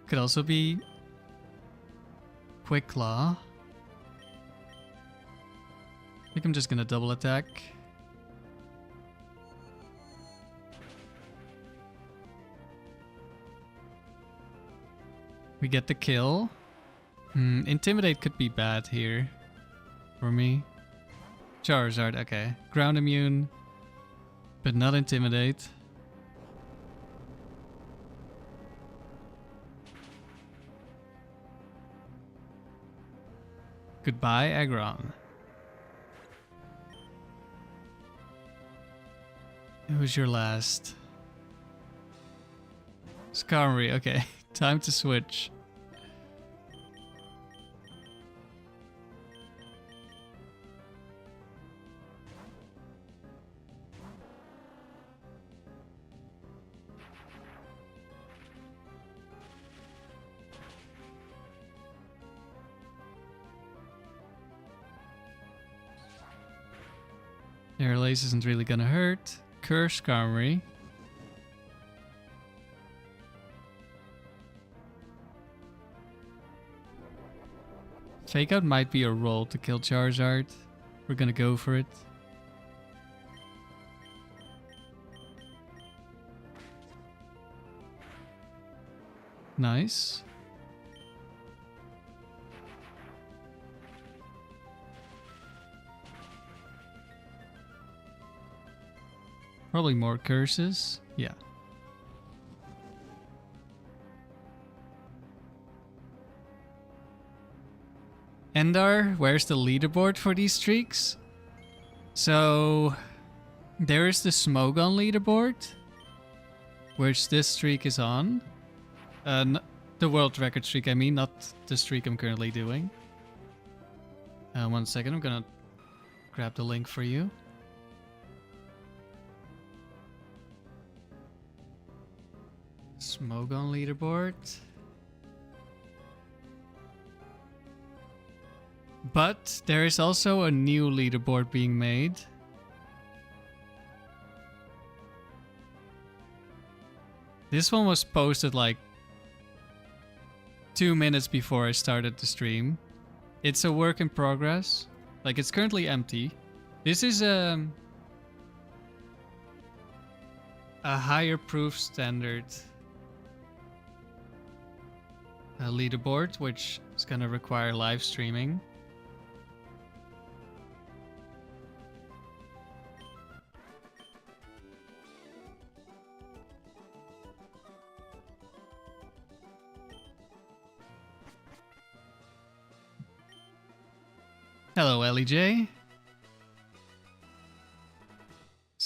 Could also be Quick Claw. I think I'm just gonna double attack. We get the kill. Intimidate could be bad here for me. Charizard, okay. Ground immune, but not Intimidate. Goodbye, Aggron. Who's your last? Skarmory, okay. Time to switch. Aerial Ace isn't really gonna hurt. Curse Skarmory. Fake Out might be a roll to kill Charizard. We're gonna go for it. Nice. Probably more curses. Yeah. Endar, where's the leaderboard for these streaks? So there is the Smogon leaderboard, which this streak is on. The world record streak, I mean, not the streak I'm currently doing. 1 second, I'm gonna grab the link for you. Smogon leaderboard. But there is also a new leaderboard being made. This one was posted like 2 minutes before I started the stream. It's a work in progress. Like, it's currently empty. This is a higher proof standard leaderboard, which is gonna require live streaming. Hello, LEJ.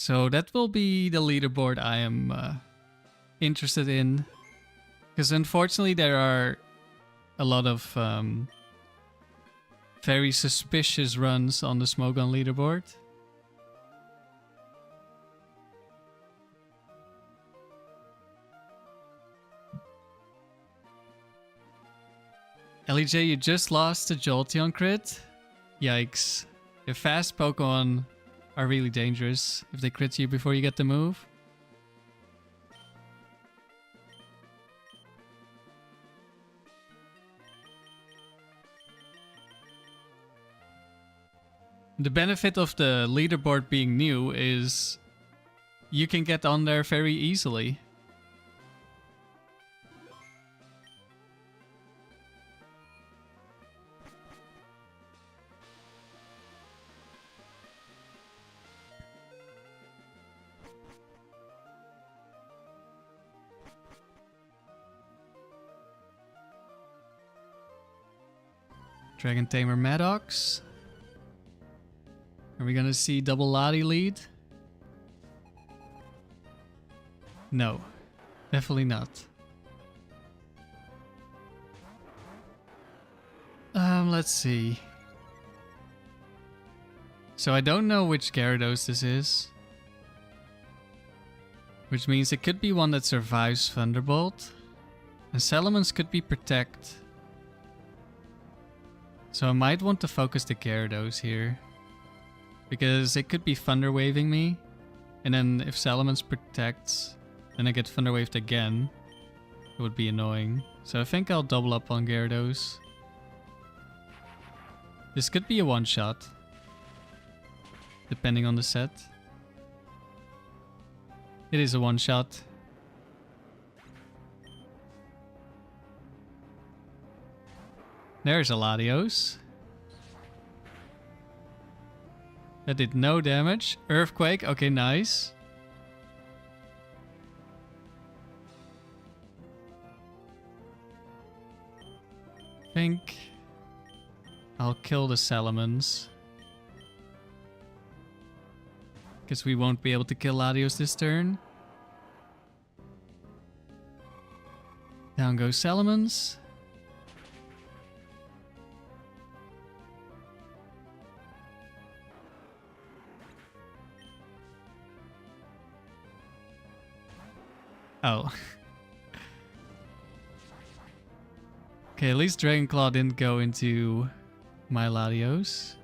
So that will be the leaderboard I am interested in. Because unfortunately there are a lot of very suspicious runs on the Smogon leaderboard. LEJ, you just lost to Jolteon crit? Yikes. The fast Pokemon are really dangerous if they crit you before you get the move. The benefit of the leaderboard being new is you can get on there very easily. Dragon Tamer Maddox. Are we gonna see double Lati lead? No, definitely not. Let's see. So I don't know which Gyarados this is. Which means it could be one that survives Thunderbolt. And Salamence could be Protect. So I might want to focus the Gyarados here. Because it could be Thunder Waving me. And then if Salamence protects, then I get Thunder Waved again. It would be annoying. So I think I'll double up on Gyarados. This could be a one-shot. Depending on the set. It is a one-shot. There's a Latios. That did no damage. Earthquake, okay, nice. Think I'll kill the Salamence. Guess we won't be able to kill Latios this turn. Down goes Salamence. Oh. Okay, at least Dragon Claw didn't go into my Latios.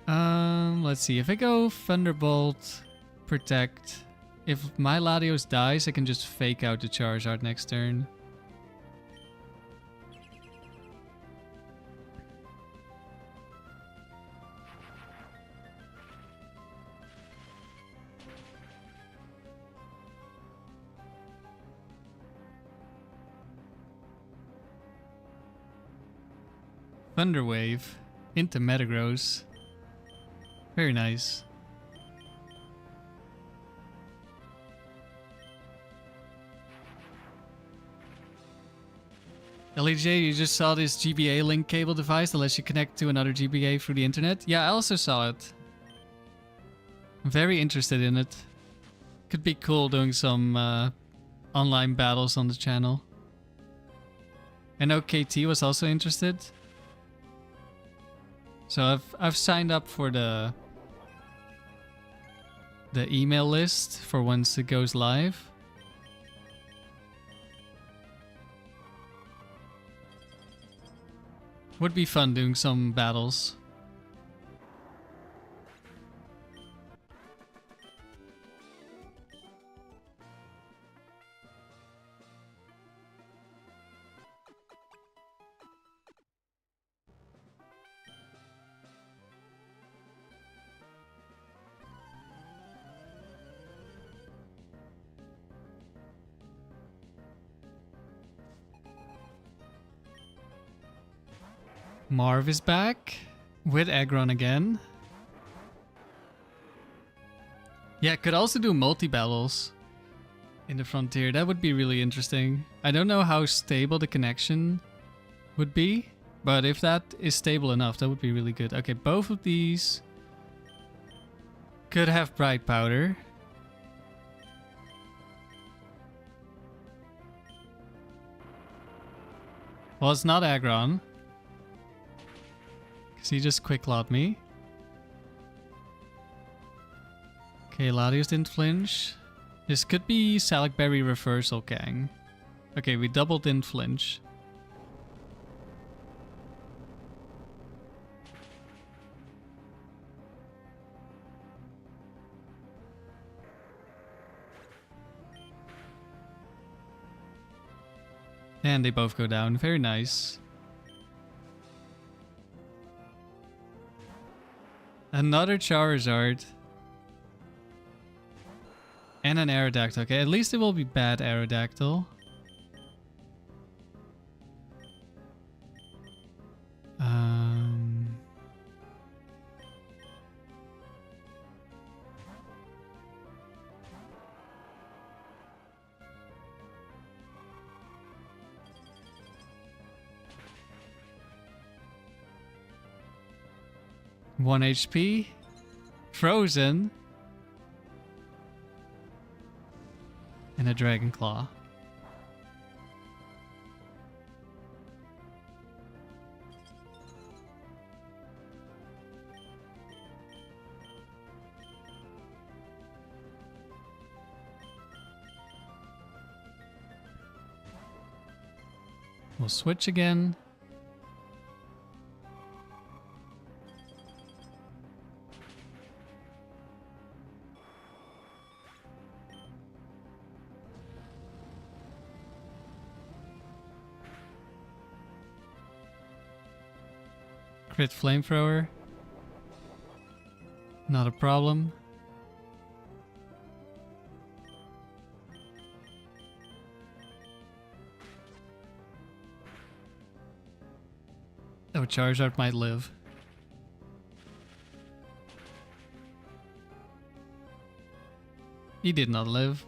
Let's see. If I go Thunderbolt, Protect. If my Latios dies, I can just fake out the Charizard next turn. Thunder Wave into Metagross. Very nice. LEJ, you just saw this GBA link cable device that lets you connect to another GBA through the internet? Yeah, I also saw it. I'm very interested in it. Could be cool doing some online battles on the channel. I know KT was also interested. So I've signed up for the email list for once it goes live. Would be fun doing some battles. Marv is back with Aggron again. Yeah, could also do multi-battles in the Frontier. That would be really interesting. I don't know how stable the connection would be, but if that is stable enough, that would be really good. Okay, both of these Could have Bright Powder. Well, it's not Aggron. Because he just quick clawed me. Okay, Latios didn't flinch. This could be Berry Reversal Gang. Okay, we double didn't flinch. And they both go down. Very nice. Another Charizard. And an Aerodactyl. Okay, at least it will be bad Aerodactyl. One HP. Frozen. And a Dragon Claw. We'll switch again. Crit Flamethrower. Not a problem. Oh, Charizard might live. He did not live.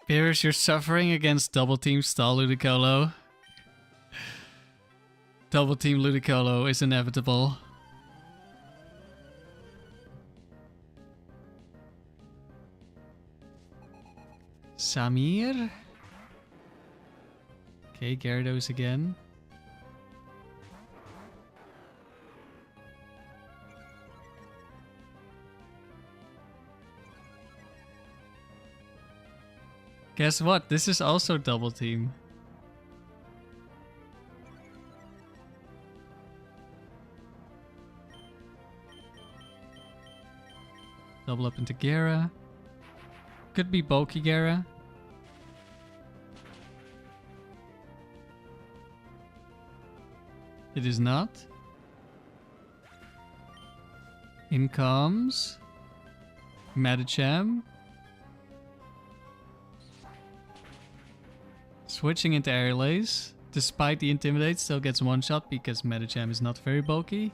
Beerus, you're suffering against Double Team Stall Ludicolo. Double Team Ludicolo is inevitable. Samir? Okay, Gyarados again. Guess what? This is also Double Team. Double up into Gyara. Could be bulky Gyara. It is not. In comes Medicham. Switching into Airlays. Despite the Intimidate, still gets one shot because Medicham is not very bulky.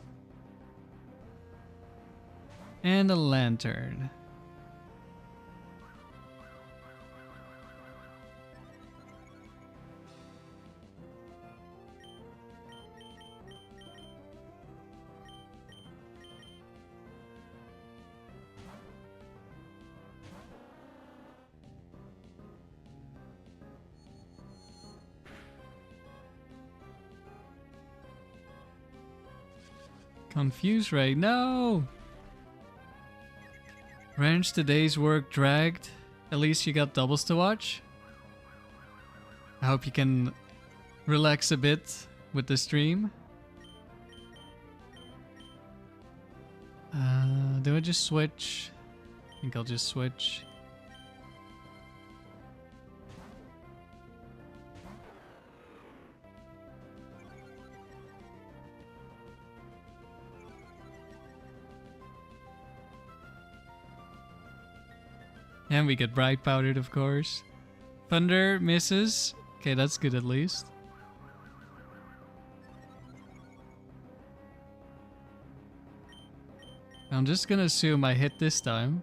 And a Lantern. Confuse Ray, no! Ranch, today's work dragged. At least you got doubles to watch. I hope you can relax a bit with the stream. Do I just switch? I think I'll just switch. And we get Bright Powdered, of course. Thunder misses. Okay, that's good at least. I'm just gonna assume I hit this time.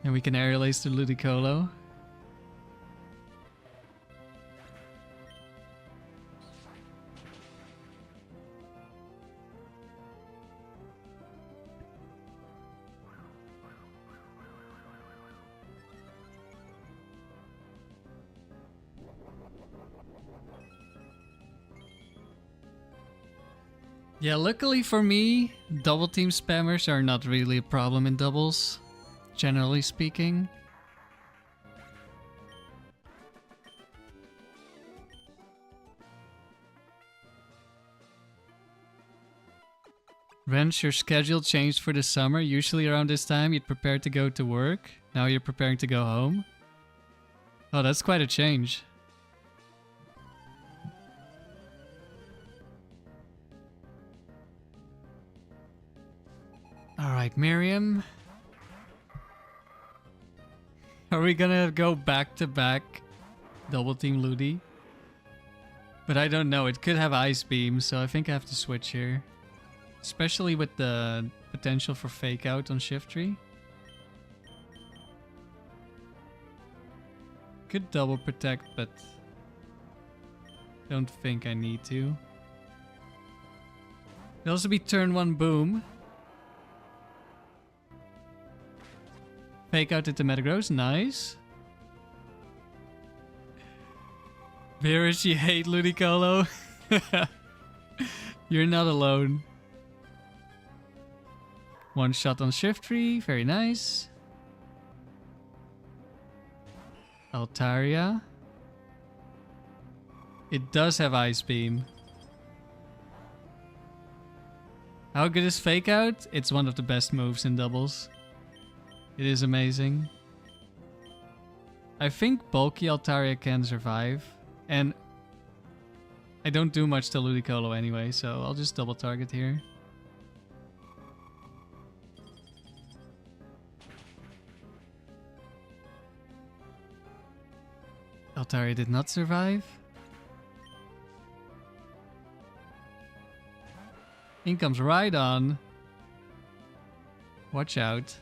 And we can Aerial Ace to Ludicolo. Yeah, luckily for me, double team spammers are not really a problem in doubles, generally speaking. When's your schedule changed for the summer? Usually around this time you'd prepare to go to work. Now you're preparing to go home. Oh, that's quite a change. Alright, Miriam. Are we gonna go back to back double team Ludi? But I don't know, it could have Ice Beam, so I think I have to switch here. Especially with the potential for fake out on Shift Tree. Could double protect, but don't think I need to. It'll also be turn 1 boom. Fake out into Metagross, nice. Bearish, you hate Ludicolo. You're not alone. One shot on Shift Tree, very nice. Altaria. It does have Ice Beam. How good is Fake Out? It's one of the best moves in doubles. It is amazing. I think bulky Altaria can survive. And I don't do much to Ludicolo anyway, so I'll just double target here. Altaria did not survive. In comes Rhydon. Watch out.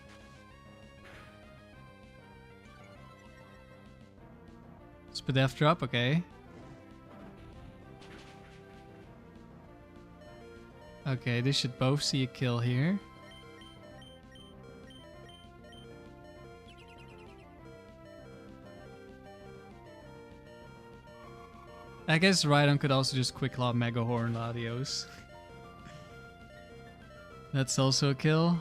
Spadef drop, okay. Okay, they should both see a kill here. I guess Rhydon could also just Quick Claw Mega Horn Latios. That's also a kill.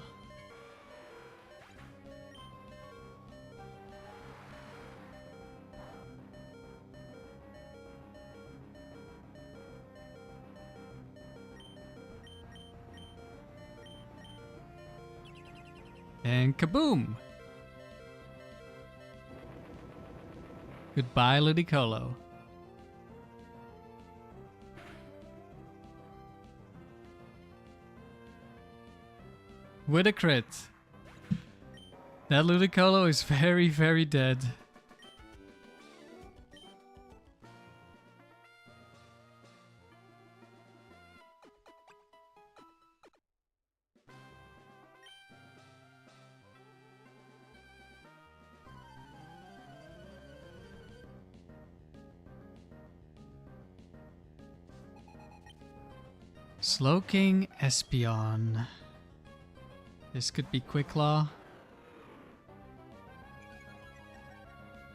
And kaboom! Goodbye, Ludicolo. With a crit. That Ludicolo is very, very dead. Slowking Espeon. This could be Quick Claw.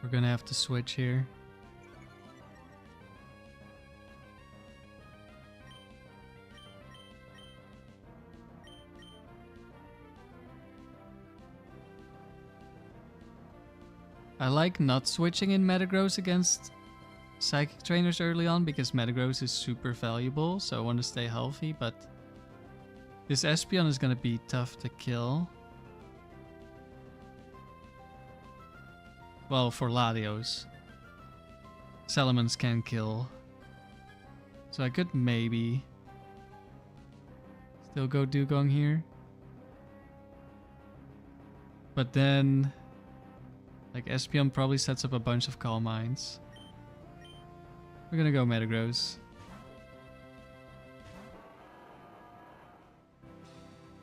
We're gonna have to switch here. I like not switching in Metagross against Psychic Trainers early on because Metagross is super valuable, so I want to stay healthy, but this Espeon is going to be tough to kill. Well, for Latios. Salamence can kill. So I could maybe still go Dewgong here. But then, like, Espeon probably sets up a bunch of Calm Minds. We're gonna go Metagross.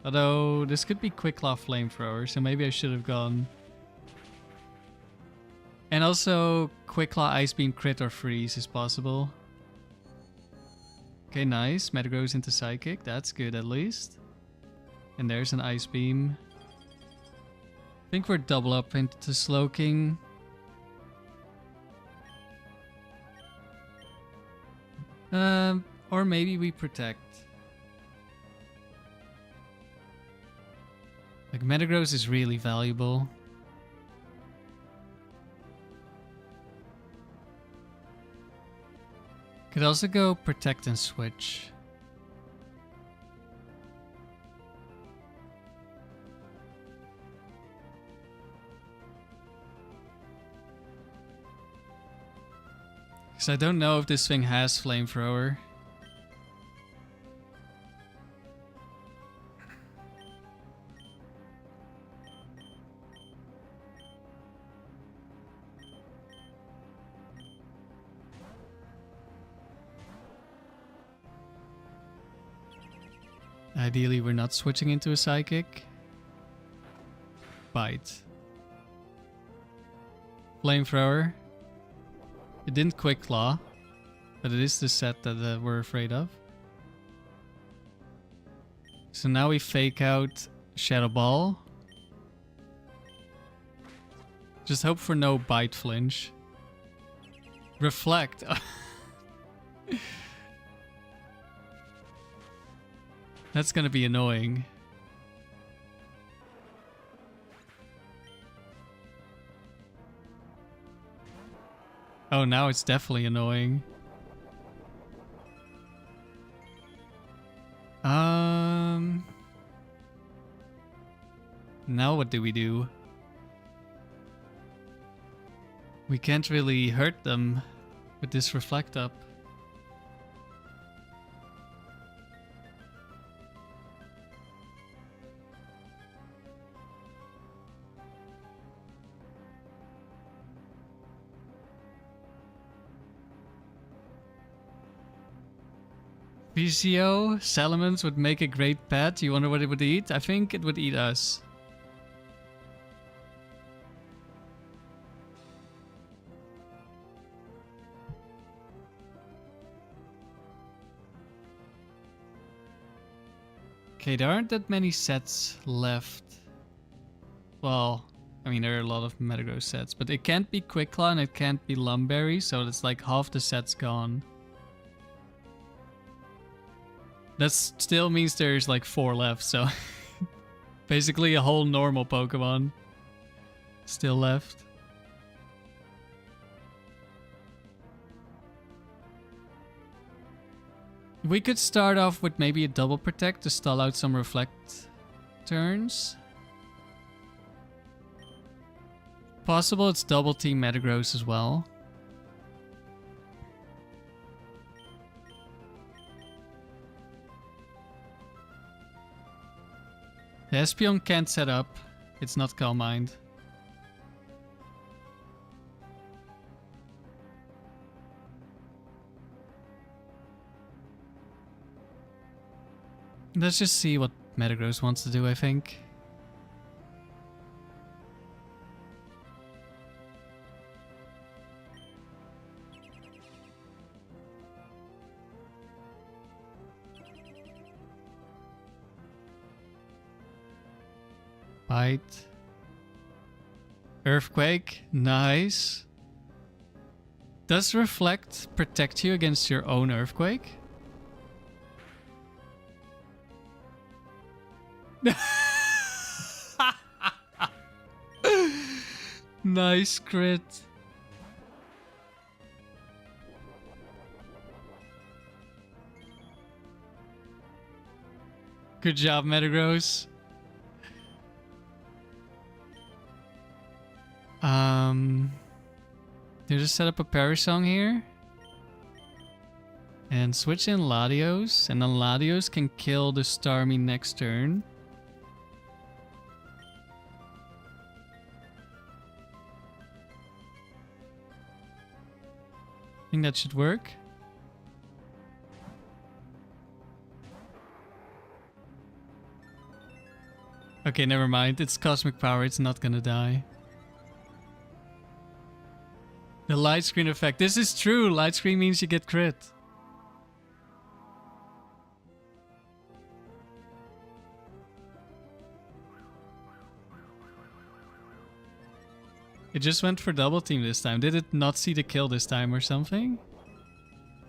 Although, this could be Quick Claw Flamethrower, so maybe I should have gone. And also, Quick Claw Ice Beam crit or freeze is possible. Okay, nice. Metagross into Psychic. That's good at least. And there's an Ice Beam. I think we're double up into Slowking. Or maybe we protect. Like, Metagross is really valuable. Could also go Protect and Switch. Because I don't know if this thing has Flamethrower. Ideally, we're not switching into a Psychic. Bite. Flamethrower. It didn't Quick Claw, but it is the set that we're afraid of. So now we fake out Shadow Ball. Just hope for no Bite Flinch. Reflect. That's gonna be annoying. Oh, now it's definitely annoying. Now what do we do? We can't really hurt them with this Reflect up. PCO, Salamence would make a great pet. You wonder what it would eat? I think it would eat us. Okay, there aren't that many sets left. Well, I mean, there are a lot of Metagross sets, but it can't be Quick Claw and it can't be Lum Berry, so it's like half the set's gone. That still means there's like 4 left, so basically a whole normal Pokemon still left. We could start off with maybe a double Protect to stall out some Reflect turns. Possible it's double team Metagross as well. The Espeon can't set up. It's not Calm Mind. Let's just see what Metagross wants to do, I think. Bite. Earthquake. Nice. Does Reflect protect you against your own Earthquake? Nice crit. Good job, Metagross. Just set up a Parasong here. And switch in Latios. And then Latios can kill the Starmie next turn. I think that should work. Okay, never mind. It's Cosmic Power. It's not gonna die. The light screen effect. This is true. Light screen means you get crit. It just went for double team this time. Did it not see the kill this time or something?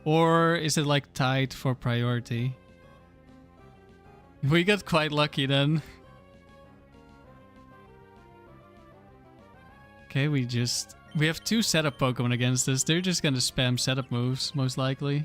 Or is it like tied for priority? We got quite lucky then. Okay, we have 2 setup Pokemon against us. They're just gonna spam setup moves, most likely.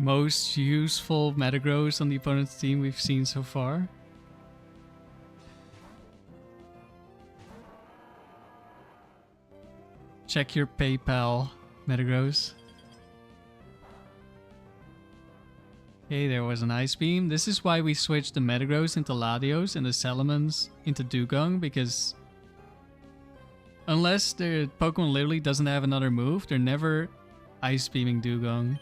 Most useful Metagross on the opponent's team we've seen so far. Check your PayPal, Metagross. Okay, there was an Ice Beam. This is why we switched the Metagross into Latios and the Salamence into Dewgong, because unless the Pokemon literally doesn't have another move, they're never Ice Beaming Dewgong.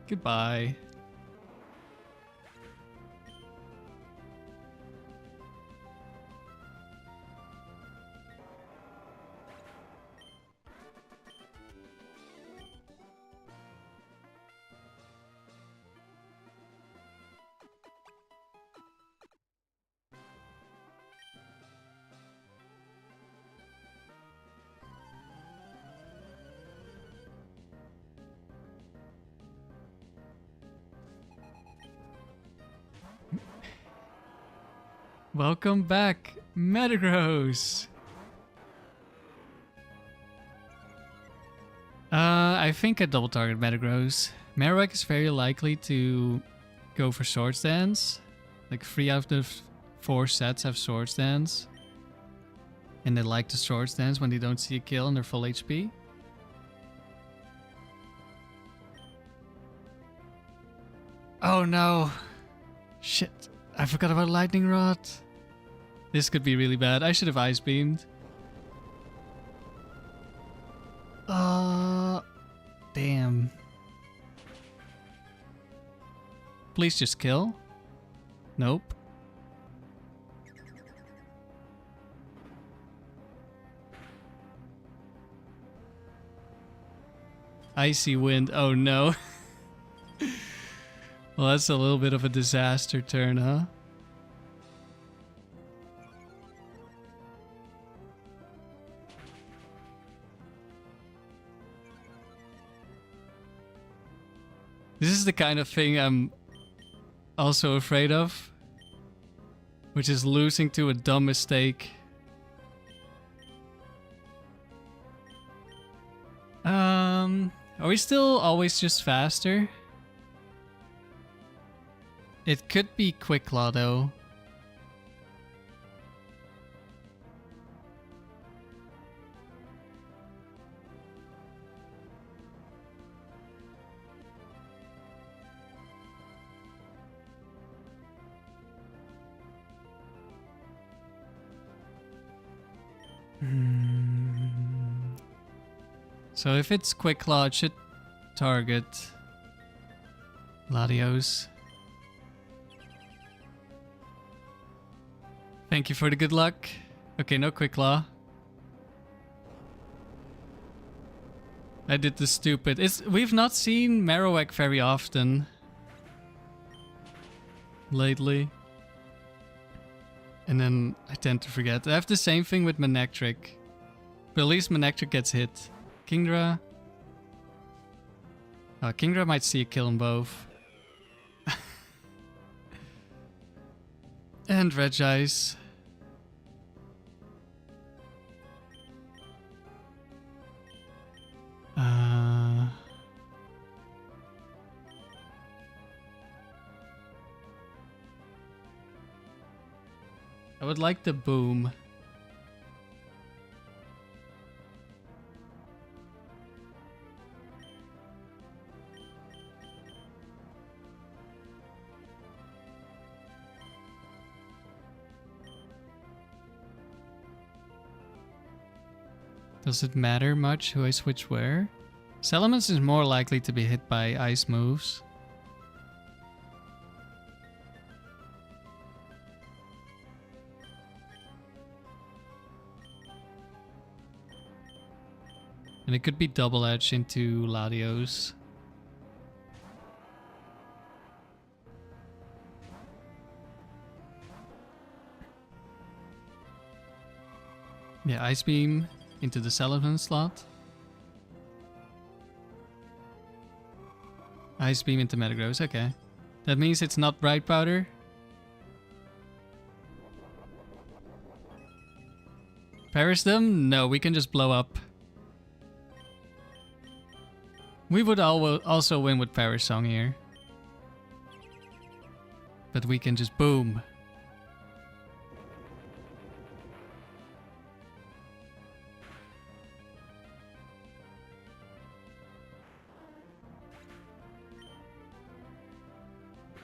Goodbye. Welcome back, Metagross! I think I double target Metagross. Marowak is very likely to go for Swords Dance. Like 3 out of 4 sets have Swords Dance. And they like to Swords Dance when they don't see a kill and they're full HP. Oh no! Shit, I forgot about Lightning Rod. This could be really bad. I should have Ice Beamed. Damn. Please just kill. Nope. Icy Wind. Oh no. Well, that's a little bit of a disaster turn, huh? This is the kind of thing I'm also afraid of, which is losing to a dumb mistake. Are we still always just faster? It could be Quick Claw though. So if it's Quick Claw, it should target Latios. Thank you for the good luck. Okay, no Quick Claw. I did the stupid. We've not seen Marowak very often lately. And then I tend to forget. I have the same thing with Manectric. But at least Manectric gets hit. Kingdra. Kingdra might see a kill on both. And Regice. I would like the boom. Does it matter much who I switch where? Salamence is more likely to be hit by ice moves. And it could be double edge into Latios. Yeah, Ice Beam into the Salamence slot. Ice Beam into Metagross, okay. That means it's not Bright Powder. Perish them? No, we can just blow up. We would also win with Perish Song here. But we can just boom.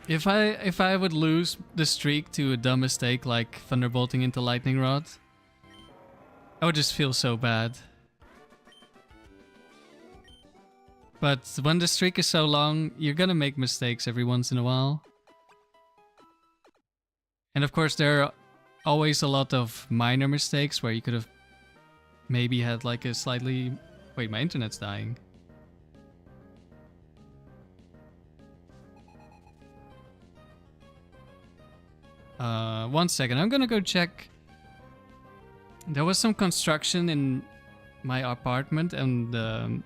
If I would lose the streak to a dumb mistake like Thunderbolting into Lightning Rod, I would just feel so bad. But when the streak is so long, you're gonna make mistakes every once in a while. And of course there are always a lot of minor mistakes where you could have maybe had like a slightly... Wait, my internet's dying. One second, I'm gonna go check. There was some construction in my apartment and the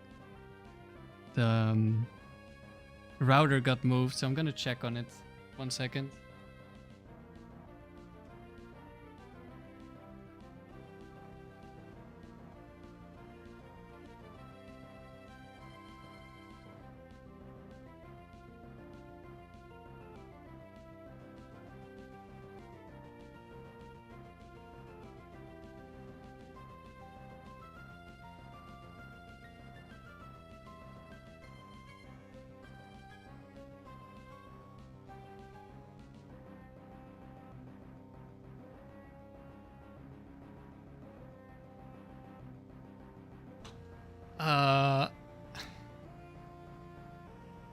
router got moved, so I'm gonna check on it. 1 second.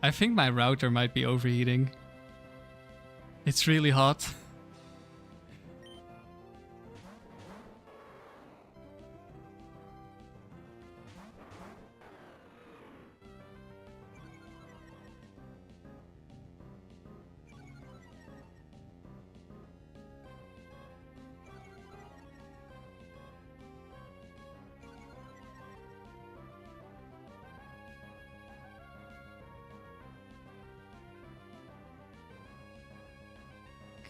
I think my router might be overheating. It's really hot.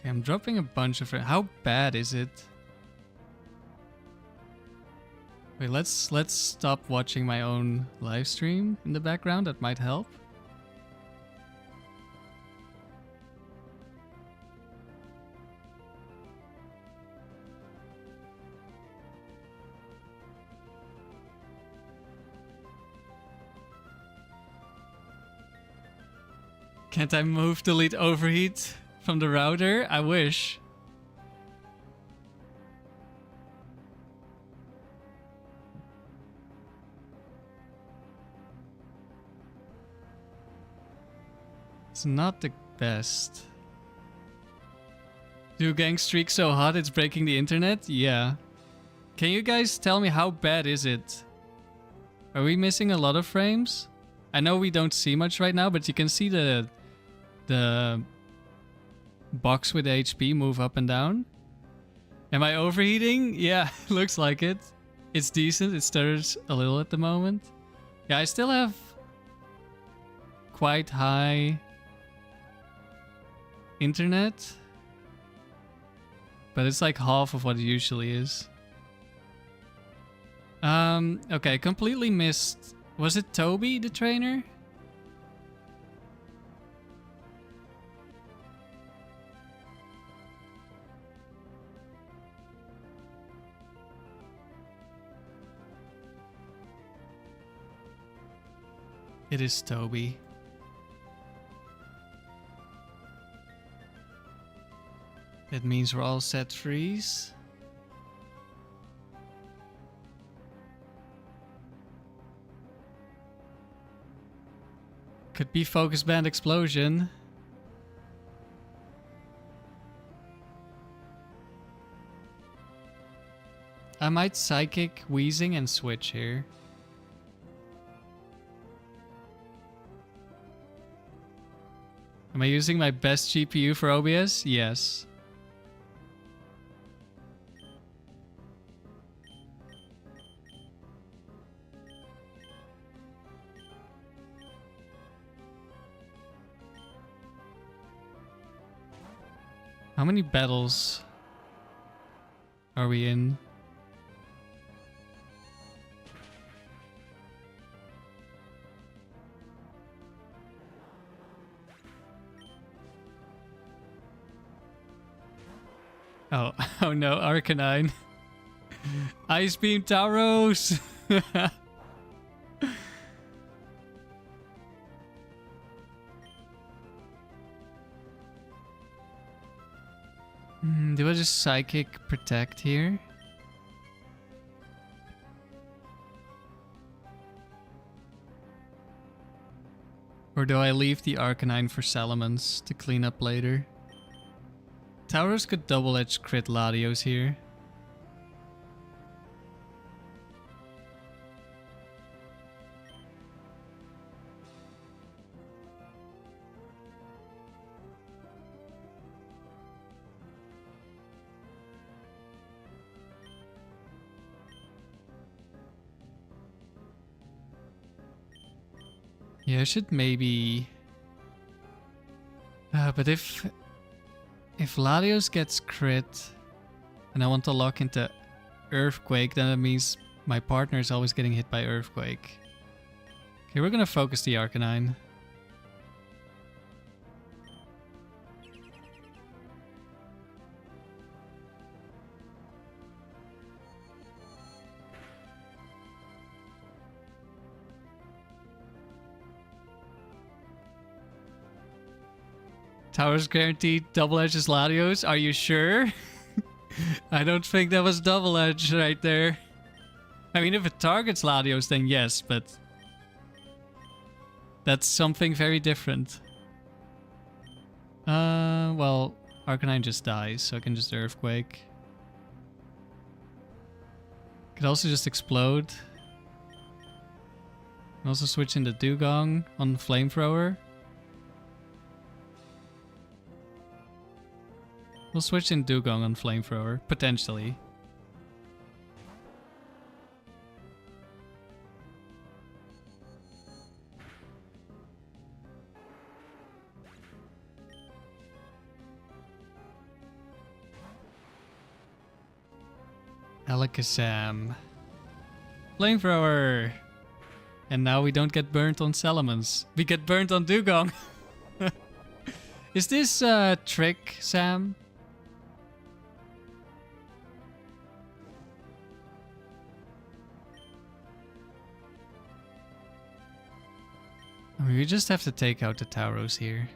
I'm dropping a bunch of... How bad is it? Wait, let's stop watching my own live stream in the background. That might help. Can't I move delete overheat from the router? I wish. It's not the best. Dewgang streak so hot it's breaking the internet? Yeah. Can you guys tell me how bad is it? Are we missing a lot of frames? I know we don't see much right now, but you can see the box with the HP move up and down. Am I overheating? Yeah, looks like it. It's decent. It stutters a little at the moment. Yeah, I still have quite high internet, but it's like half of what it usually is. Okay, completely missed. Was it Toby, the trainer? It is Toby. That means we're all set freeze. Could be focus band explosion. I might psychic wheezing and switch here. Am I using my best GPU for OBS? Yes. How many battles are we in? Oh, oh no, Arcanine. Ice Beam Tauros! Do I just Psychic Protect here? Or do I leave the Arcanine for Salamence to clean up later? Tauros could double-edge crit Latios here. Yeah, I should maybe... but if Latios gets crit and I want to lock into Earthquake, then that means my partner is always getting hit by Earthquake. Okay, we're gonna focus the Arcanine. Towers guaranteed double edges Latios. Are you sure? I don't think that was double edge right there. I mean, if it targets Latios, then yes, but that's something very different. Well, Arcanine just dies, so I can just Earthquake. Could also just explode. Can also switch into Dewgong on Flamethrower. We'll switch in Dewgong on Flamethrower, potentially. Alakazam. Flamethrower! And now we don't get burnt on Salamence. We get burnt on Dewgong! Is this trick, Sam? I mean, we just have to take out the Tauros here.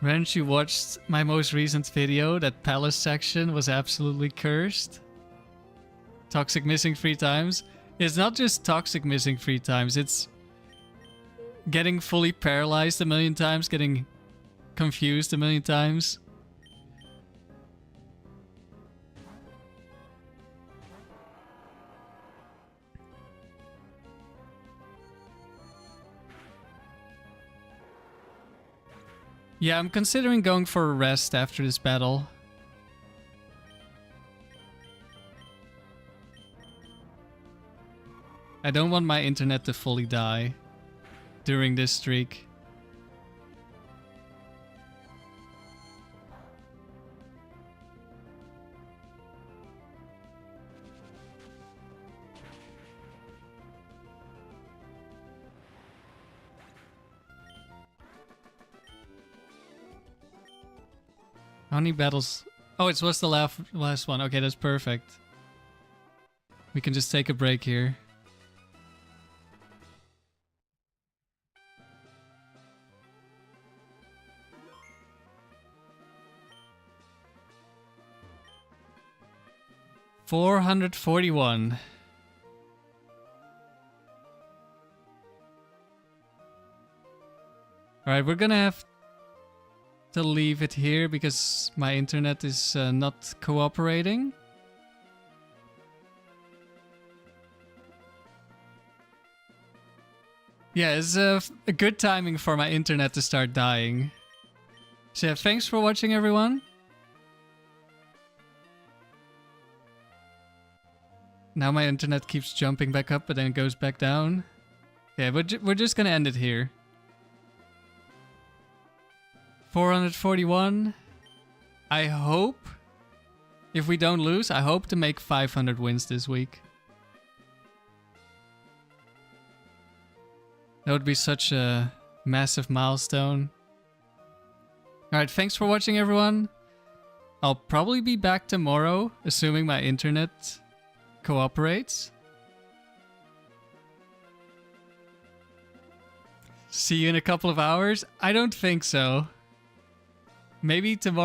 When you watched my most recent video, that palace section was absolutely cursed. Toxic missing 3 times. It's not just toxic missing 3 times, it's getting fully paralyzed a million times, getting confused a million times. Yeah, I'm considering going for a rest after this battle. I don't want my internet to fully die during this streak. How many battles? Oh, it was the last one. Okay, that's perfect. We can just take a break here. $441. Alright, we're gonna have to leave it here because my internet is not cooperating. Yeah, it's a good timing for my internet to start dying. So yeah, thanks for watching, everyone. Now my internet keeps jumping back up, but then it goes back down. Yeah, we're just gonna end it here. 441. I hope, if we don't lose, I hope to make 500 wins this week. That would be such a massive milestone. Alright, thanks for watching, everyone. I'll probably be back tomorrow, assuming my internet cooperates. See you in a couple of hours? I don't think so. Maybe tomorrow.